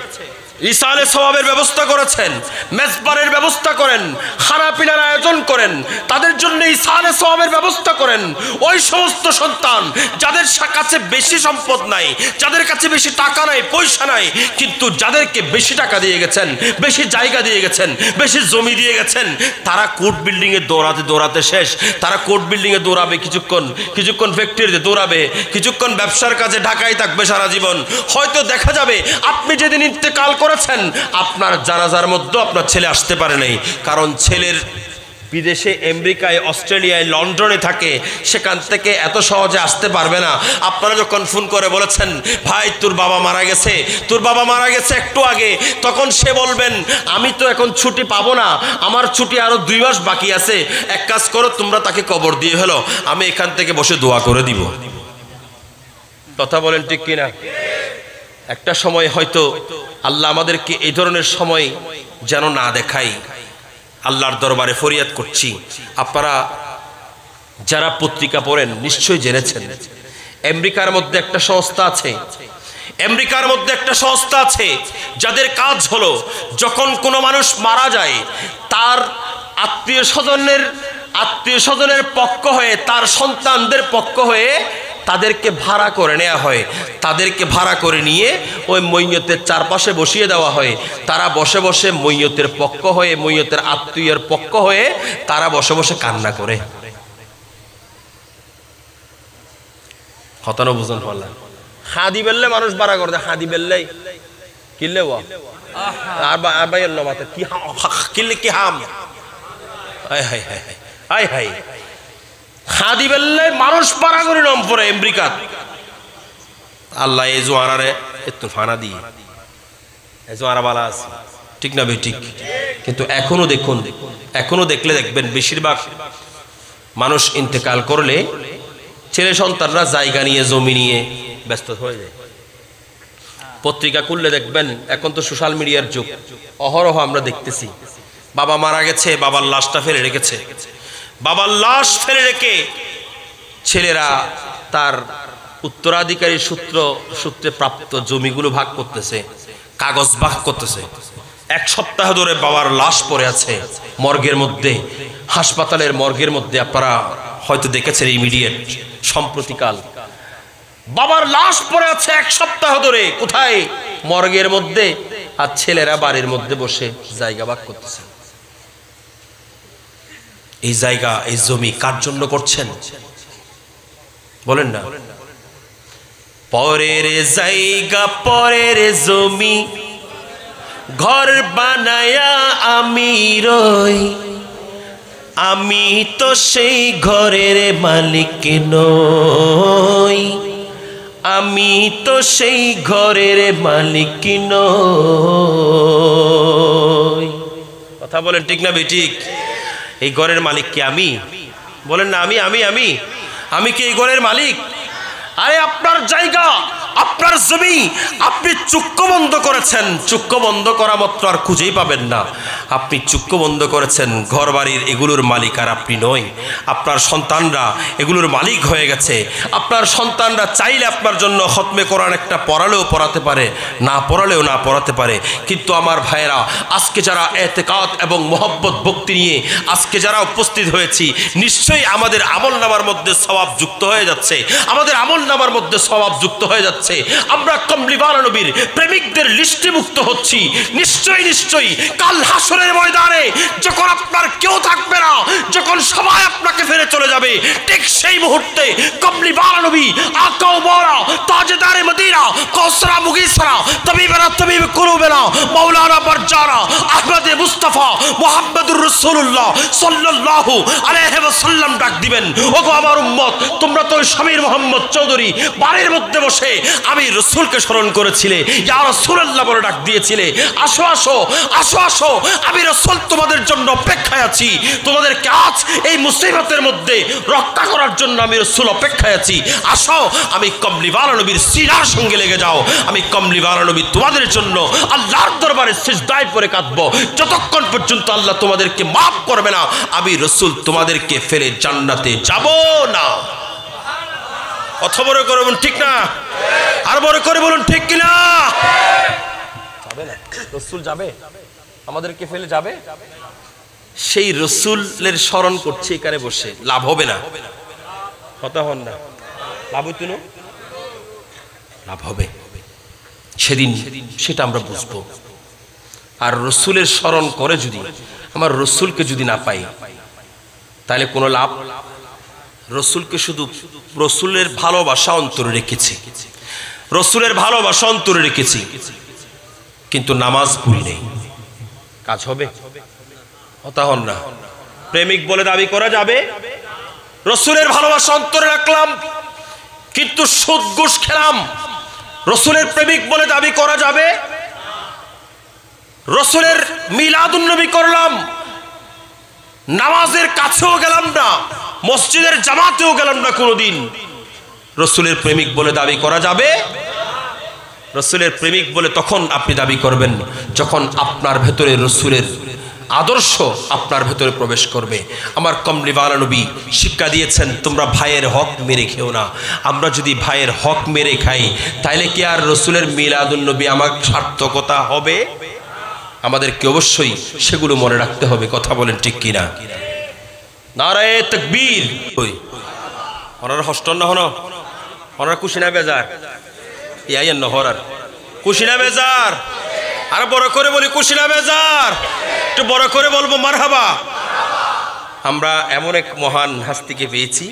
S1: ইসালে সওয়াবের ব্যবস্থা করেছেন, মেজবানের ব্যবস্থা করেন, খানা পিনার আয়োজন করেন, তাদের জন্য ইসালে সওয়াবের ব্যবস্থা করেন। ওই সমস্ত সন্তান যাদের কাছে বেশি সম্পদ নাই, যাদের কাছে বেশি টাকা নাই, পয়সা নাই, কিন্তু যাদেরকে বেশি টাকা দিয়ে গেছেন, বেশি জায়গা দিয়ে গেছেন, বেশি জমি দিয়ে গেছেন, তারা কোর্ট বিল্ডিং এ দৌড়াতে দৌড়াতে শেষ। তারা কোর্ট বিল্ডিং এ দৌড়াবে কিছুক্ষণ ফ্যাক্টরিতে দৌড়াবে, কিছুক্ষণ ব্যবসার কাজে ঢাকায় থাকবে সারা জীবন। হয়তো দেখা যাবে আপনি যেদিন ইন্তেকাল করেছেন, আপনার জানাজার মধ্যে আপনার ছেলে আসতে পারে নাই, কারণ ছেলের বিদেশে, আমেরিকায়, অস্ট্রেলিয়ায়, লন্ডনে থাকে, সেখান থেকে এত সহজে আসতে পারবে না। আপনারা যখন ফোন করে বলেছেন, ভাই তোর বাবা মারা গেছে, তোর বাবা মারা গেছে একটু আগে, তখন সে বলবেন, আমি তো এখন ছুটি পাবো না, আমার ছুটি আরো 2 মাস বাকি আছে, এক কাজ করো তোমরা তাকে কবর দিয়ে ফেলো, আমি এখান থেকে বসে দোয়া করে দিব। কথা বলেন ঠিক কিনা? একটা সময় হয়তো আল্লাহ আমাদেরকে এই ধরনের সময় যেন না দেখায়, আল্লাহর দরবারে ফরিয়াদ করছি। আপনারা যারা পত্রিকা পড়েন নিশ্চয়ই জেনেছেন, আমেরিকার মধ্যে একটা সংস্থা আছে, যাদের কাজ হলো যখন কোনো মানুষ মারা যায়, তার আত্মীয় স্বজনের পক্ষ হয়ে, তার সন্তানদের পক্ষ হয়ে তাদেরকে ভাড়া করে নেওয়া হয়, তাদেরকে ভাড়া করে নিয়ে ওই মইয়তের চারপাশে বসিয়ে দেওয়া হয়। তারা বসে বসে মইয়তের পক্ষ হয়ে, মইয়তের আত্মীয়ের পক্ষ হয়ে তারা বসে বসে কান্না করে। হতানো বুঝন হল হাদি বেললে মানুষ ভাড়া করে দেয়, হাদি বেললেই কিনলে আর বাইয়ের নমাতে কি কিনলে কি হাম, high high high high high high, khadi বেললে মানুষ পারা করি নম পরে আমেরিকা আল্লাহ এই জোয়ারারে একটু ফানা দিয়ে এই জোয়ারা বালা আছে ঠিক না ঠিক কিন্তু এখনো দেখুন এখনো দেখলে দেখবেন বেশিরভাগ মানুষ ইন্তেকাল করলে ছেলে সন্তানরা জায়গা নিয়ে জমি নিয়ে ব্যস্ত হয়ে যায় পত্রিকা খুললে দেখবেন এখন তো সোশ্যাল মিডিয়ার যুগ অহরহ আমরা দেখতেছি বাবা মারা গেছে বাবার লাশটা ফেলে রেখেছে বাবার লাশ ফেলে রেখে ছেলেরা তার উত্তরাধিকারী সূত্রে প্রাপ্ত জমিগুলো ভাগ করতেছে কাগজ ভাগ করতেছে এক সপ্তাহ ধরে বাবার লাশ পড়ে আছে মর্গের মধ্যে হাসপাতালের মর্গের মধ্যে আপনারা হয়তো দেখেছেন ইমিডিয়েট সম্প্রতিকাল বাবার লাশ পড়ে আছে এক সপ্তাহ ধরে কোথায় মর্গের মধ্যে আর ছেলেরা বাড়ির মধ্যে বসে জায়গা ভাগ করতেছে এই জায়গা এই জমি কার জন্য করছেন বলেন না পরের জায়গা পরের জমি ঘর বানায়া আমি রই আমি তো সেই ঘরের মালিক নই আমি তো সেই ঘরের মালিক নই কথা বলেন ঠিক না বেঠিক এই ঘরের মালিক কি আমি বলেন না আমি আমি আমি আমি কি এই ঘরের মালিক আরে আপনার জায়গা আপনার জমি আপনি চক্ষু বন্ধ করেছেন চক্ষু বন্ধ করা মাত্র আর খুঁজেই পাবেন না আপনি চক্ষু বন্ধ করেছেন ঘর বাড়ির এগুলোর মালিক আর আপনি নয় আপনার সন্তানরা এগুলোর মালিক হয়ে গেছে আপনার সন্তানরা চাইলে আপনার জন্য খতমে কোরআন একটা পড়ালেও পড়াতে পারে না পড়ালেও না পড়াতে পারে কিন্তু আমার ভাইয়েরা আজকে যারা এতেকাত এবং মোহব্বত ভক্তি নিয়ে আজকে যারা উপস্থিত হয়েছি নিশ্চয়ই আমাদের আমলনামার মধ্যে সওয়াব যুক্ত হয়ে যাচ্ছে আমাদের আমলনামার মধ্যে সওয়াব যুক্ত হয়ে যাচ্ছে আমরা কমলিওয়ালা নবীর প্রেমিকদের লিস্টে মুক্ত হচ্ছি নিশ্চয়ই নিশ্চয়ই কাল হাসরের ময়দানে যখন আপনার কেউ থাকবে না যখন সবাই আপনাকে ফেলে চলে যাবে ঠিক সেই মুহূর্তে কমলিওয়ালা নবী আকা ও মওলা তাজদারে মদিনা কৌসরা মুগীসরা তবিবরা তবিব কুলুবেনা মাওলানা বারজারা আহমদে মুস্তাফা মুহাম্মদুর রাসূলুল্লাহ সাল্লাল্লাহু আলাইহি ওয়াসাল্লাম ডাক দিবেন ওগো আমার উম্মত তোমরা তো শামীর মোহাম্মদ চৌধুরী বাড়ির মধ্যে বসে আমি রাসূলকে স্মরণ করেছিলে ইয়া রাসূলুল্লাহ বলে ডাক দিয়েছিলে আসো আসো আসো আসো আমি রাসূল তোমাদের জন্য অপেক্ষায় আছি তোমাদেরকে আজ এই মুসিবতের মধ্যে রক্ষা করার জন্য আমি রাসূল অপেক্ষায় আছি আসো আমি কমলিওয়ালা নবীর সিনার সঙ্গে লেগে যাও আমি কমলিওয়ালা নবী তোমাদের জন্য আল্লাহর দরবারে সিজদায় পড়ে কাঁদবো যতক্ষণ পর্যন্ত আল্লাহ তোমাদেরকে মাফ করবে না আমি রাসূল তোমাদেরকে ফেলে জান্নাতে যাব না কত বড় করে বলুন ঠিক না আর বড় করে বলুন ঠিক কিনা যাবে না রাসূল যাবে আমাদেরকে ফেলে যাবে সেই রাসূলের স্মরণ করছে এখানে বসে লাভ হবে না কথা হন না লাভ হইতো না লাভ হবে সেদিন সেটা আমরা বুঝবো আর রাসূলের স্মরণ করে যদি আমার রাসূলকে যদি না পাই তাহলে কোনো লাভ রাসূলকে শুধু রাসূলের ভালোবাসা অন্তরে রেখেছি রাসূলের ভালোবাসা অন্তরে রেখেছি কিন্তু নামাজ পড়ি নেই কাজ হবে কথা হন না প্রেমিক বলে দাবি করা যাবে রাসূলের ভালোবাসা অন্তরে রাখলাম কিন্তু সুদ ঘুষ খেলাম রাসূলের প্রেমিক বলে দাবি করা যাবে রাসূলের মিলাদুন নবী করলাম নামাজের কাছেও গেলাম না মসজিদের জামাতেও গেলাম না কোনোদিন রাসূলের প্রেমিক বলে দাবি করা যাবে রাসূলের প্রেমিক বলে তখন আপনি দাবি করবেন যখন আপনার ভেতরে রাসূলের আদর্শ আপনার ভেতরে প্রবেশ করবে আমার কমলিওয়ালা নবী শিক্ষা দিয়েছেন তোমরা ভাইয়ের হক মেরে খেও না আমরা যদি ভাইয়ের হক মেরে খাই তাহলে কি আর রাসূলের মিলাদুন নবী আমার সার্থকতা হবে আমাদেরকে অবশ্যই সেগুলো মনে রাখতে হবে কথা বলেন ঠিক কিনা নারায়ে তাকবীর ওই ওনারা হস্টন না হনো ওনারা কুশিনা বেজার ইয়াইন নহরার কুশিনা বেজার আর বড় করে বলি কুশিনা বেজার একটু বড় করে বলবো মারহাবা আমরা এমন এক মহান হাস্তিকে পেয়েছি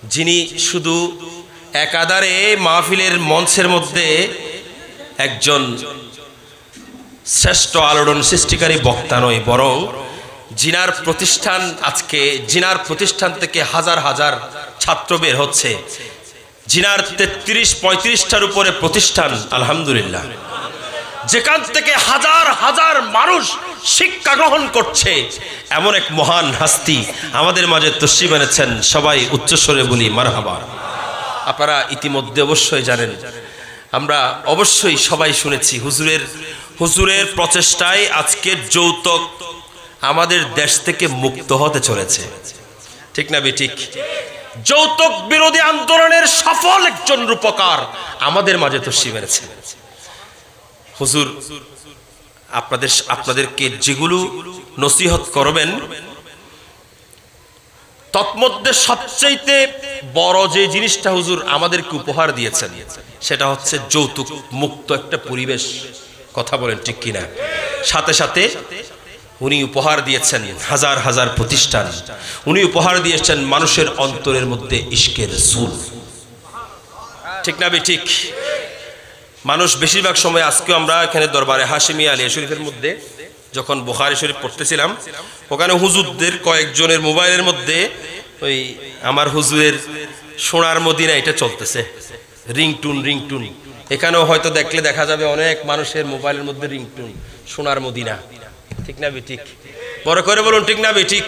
S1: যিনি শুধু একাধারে মাহফিলের মঞ্চের মধ্যে একজন শ্রেষ্ঠ আলোড়ন সৃষ্টিকারী বক্তা নয় বরং জিনার প্রতিষ্ঠান আজকে জিনার প্রতিষ্ঠান থেকে হাজার হাজার ছাত্র বের হচ্ছে, জিনার 33-35টার উপরে প্রতিষ্ঠান, আলহামদুলিল্লাহ, যেখান থেকে হাজার হাজার মানুষ শিক্ষা গ্রহণ করছে, এমন এক মহান হাস্তি আমাদের মাঝে তশরিফ এনেছেন। সবাই উচ্চস্বরে বলি মারহাবা। আপনারা ইতিমধ্যে অবশ্যই জানেন, আমরা অবশ্যই সবাই শুনেছি, হুজুরের প্রচেষ্টায় আজকের যৌতুক আমাদের দেশ থেকে মুক্ত হতে চলেছে, ঠিক না বেঠিক? যৌতুক বিরোধী আন্দোলনের সফল একজন রূপকার আমাদের মাঝে তশরিফ এনেছেন। হুজুর আপনাদেরকে যেগুলো নসিহত করবেন, তৎমধ্যে সবচাইতে বড় যে জিনিসটা হুজুর আমাদেরকে উপহার দিয়েছেন, সেটা হচ্ছে যৌতুক মুক্ত একটা পরিবেশ। কথা বলেন ঠিক কিনা? সাথে সাথে উনি উপহার দিয়েছেন হাজার হাজার প্রতিষ্ঠান, উনি উপহার দিয়েছেন মানুষের অন্তরের মধ্যে ইশকের রাসূল, ঠিক না ঠিক? মানুষ বেশিরভাগ সময়, আজকেও আমরা এখানে দরবারে হাশিমিয়া আলিয়া শরীফের মধ্যে যখন বুখারী শরীফ পড়তেছিলাম, ওখানে হুজুরদের কয়েকজনের মোবাইলের মধ্যে ওই আমার হুজুরের সোনার মদিনা এটা চলতেছে, রিংটুন। এখানেও হয়তো দেখলে দেখা যাবে অনেক মানুষের মোবাইলের মধ্যে রিংটুন সোনার মদিনা, ঠিক না ঠিক? বড় করে বলুন ঠিক না ঠিক?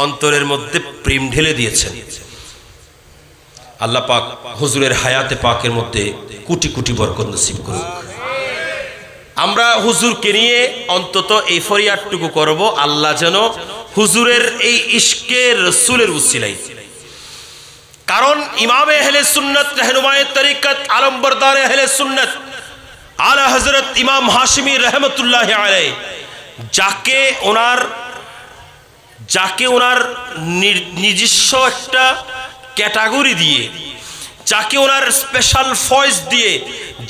S1: অন্তরের মধ্যে প্রেম ঢেলে দিয়েছেন আল্লাহ পাক। হুজুরের হায়াতে পাকের মধ্যে কোটি কোটি বরকত নসিব করুক। আমরা হুজুরকে নিয়ে অন্তত এই ফরিয়াদটুকু করব, আল্লাহ যেন হুজুরের এই ইশকের রাসূলের উসিলায়, কারণ ইমামে আহলে সুন্নাত রাহনুমায়ে তরিকত আলমবরদার আহলে সুন্নাত আলা হযরত ইমাম হাশিমি রাহমাতুল্লাহি আলাইহি, যাকে ওনার নিজস্ব একটা ক্যাটাগরি দিয়ে, যাকে ওনার স্পেশাল ফয়েজ দিয়ে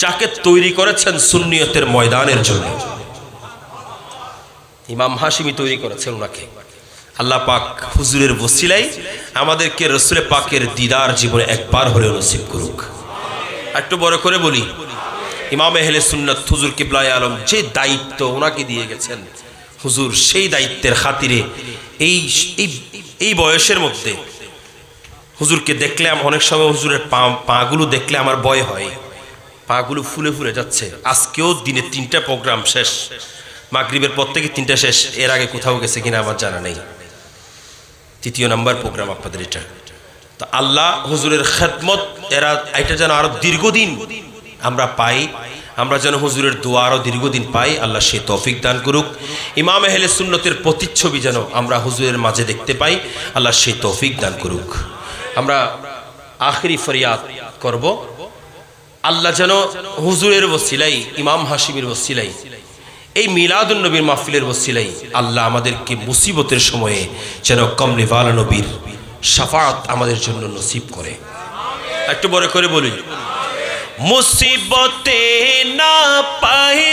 S1: যাকে তৈরি করেছেন সুন্নিয়তের ময়দানের জন্য, ইমাম হাশিমি তৈরি করেছেন ওনাকে। আল্লাহ পাক হুজুরের ওসিলায় আমাদেরকে রাসূল পাকের দিদার জীবনে একবার হলেও নসিব করুক। একটু বড় করে বলি, ইমাম আহলে সুন্নাত হুজুর কিবলায়ে আলম যে দায়িত্ব ওনাকে দিয়ে গেছেন, হুজুর সেই দায়িত্বের খাতিরে এই বয়সের মধ্যে হুজুরকে দেখলে অনেক সময় হুজুরের পাগুলো দেখলে আমার ভয় হয়, পাগুলো ফুলে ফুলে যাচ্ছে। আজকেও দিনে 3টা প্রোগ্রাম শেষ, মাগরিবের পর থেকে 3টা শেষ, এর আগে কোথাও গেছে কিনা আমার জানা নেই, 3য় নাম্বার প্রোগ্রাম আপনাদের এটা। তো আল্লাহ হুজুরের খেদমত এটা যেন আরো দীর্ঘদিন আমরা পাই, আমরা যেন হুজুরের দোয়া আরো দীর্ঘদিন পাই, আল্লাহ সেই তৌফিক দান করুক। ইমাম আহলে সুন্নতের প্রতিচ্ছবি যেন আমরা হুজুরের মাঝে দেখতে পাই, আল্লাহ সেই তৌফিক দান করুক। আমরা আখিরি ফরিয়াদ করব, আল্লাহ যেন হুজুরের ওসিলাই, ইমাম হাশিমির ওসিলাই, এই মিলাদুন নবীর মাহফিলের ওসিলাই আল্লাহ আমাদেরকে মুসিবতের সময়ে যেন কমলিওয়ালা নবীর শাফাআত আমাদের জন্য নসিব করে। একটু বড় করে বলি, মুসিবতে না পাই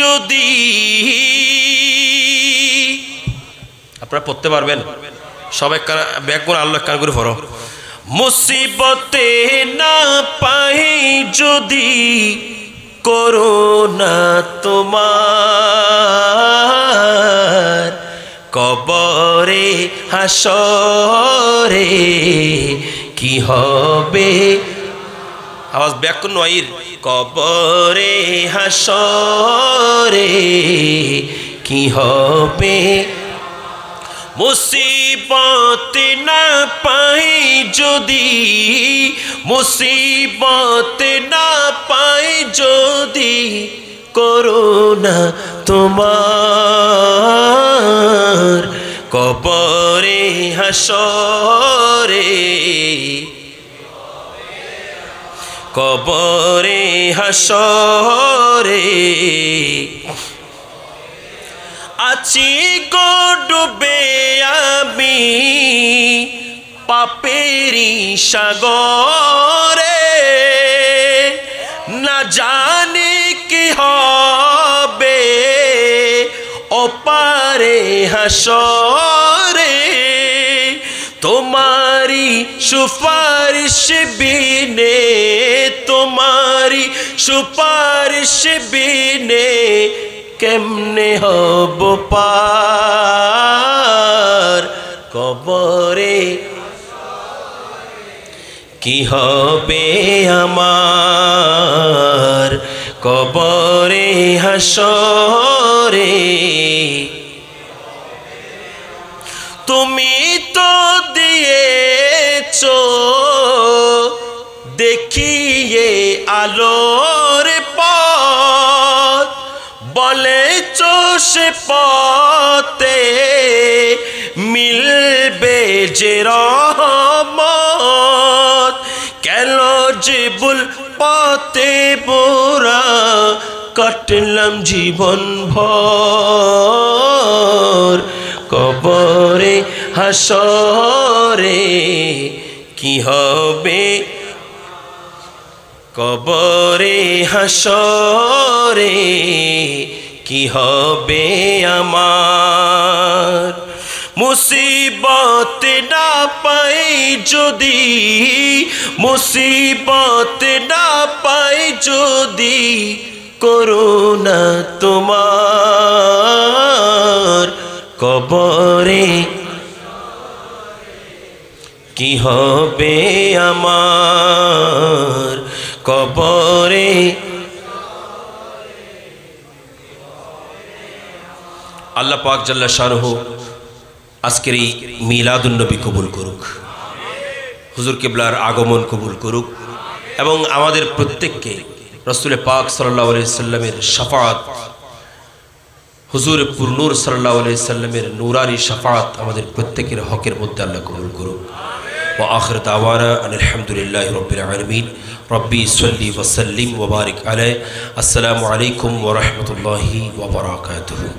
S1: যদি, আপনারা পড়তে পারবেন সবাই, ব্যাগ করে আল্লাহ কান করে পড়ো। মুসিবতে না পাই যদি করোনা তোমার, কবরে হাসরে কি হবে, আওয়াজ ব্যাক নয়ের, কবরে হাসরে কি হবে, মুসিবত না পাই যদি, মুসিবত না পাই যদি করোনা তোমার, কবরে হাসরে, কবরে হাসরে আছি গো ডুবে আমি পাপেরি সাগরে, না জানি কি হবে ওপারে হাসরে, তোমারি সুপারিশ বিনে, তোমারি সুপারিশ বিনে কেমনে হব পার, কবরে কি হবে আমার কবরে হাসরে। তুমি তো দিয়েছো দেখিয়ে আলোর পথ, বলেছো সে পথে মিলবে যে রহমত। কেন যে ভুল পথে বোরা কাটলাম জীবন ভর, কবরে হাসরে কি হবে, কবরে হাসরে কি হবে আমার। মুসিবত না পাই যদি, মুসিবত না পাই যদি করুণা তোমার, কবরে কি হবে আমার, কবরে। আল্লাহ পাক জাল্লা শানহু আজকের এই মিলাদুন নবী কবুল করুক, হুজুর কিবলার আগমন কবুল করুক এবং আমাদের প্রত্যেককে রাসূল পাক সাল্লাল্লাহু আলাইহি সাল্লামের শাফাআত, হুজুর পুরনূর সাল্লাল্লাহু আলাইহি সাল্লামের নূরানি শাফাআত আমাদের প্রত্যেকের হকের মধ্যে আল্লাহ কবুল করুক। ওয়া আখির দাওয়ানা আলহামদুলিল্লাহি রাব্বিল আলামিন। রব্বি সাল্লি ওয়া সাল্লিম ওয়া বারিক আলাইহি। আসসালামু আলাইকুম ওয়া রাহমাতুল্লাহি ওয়া বারাকাতুহু।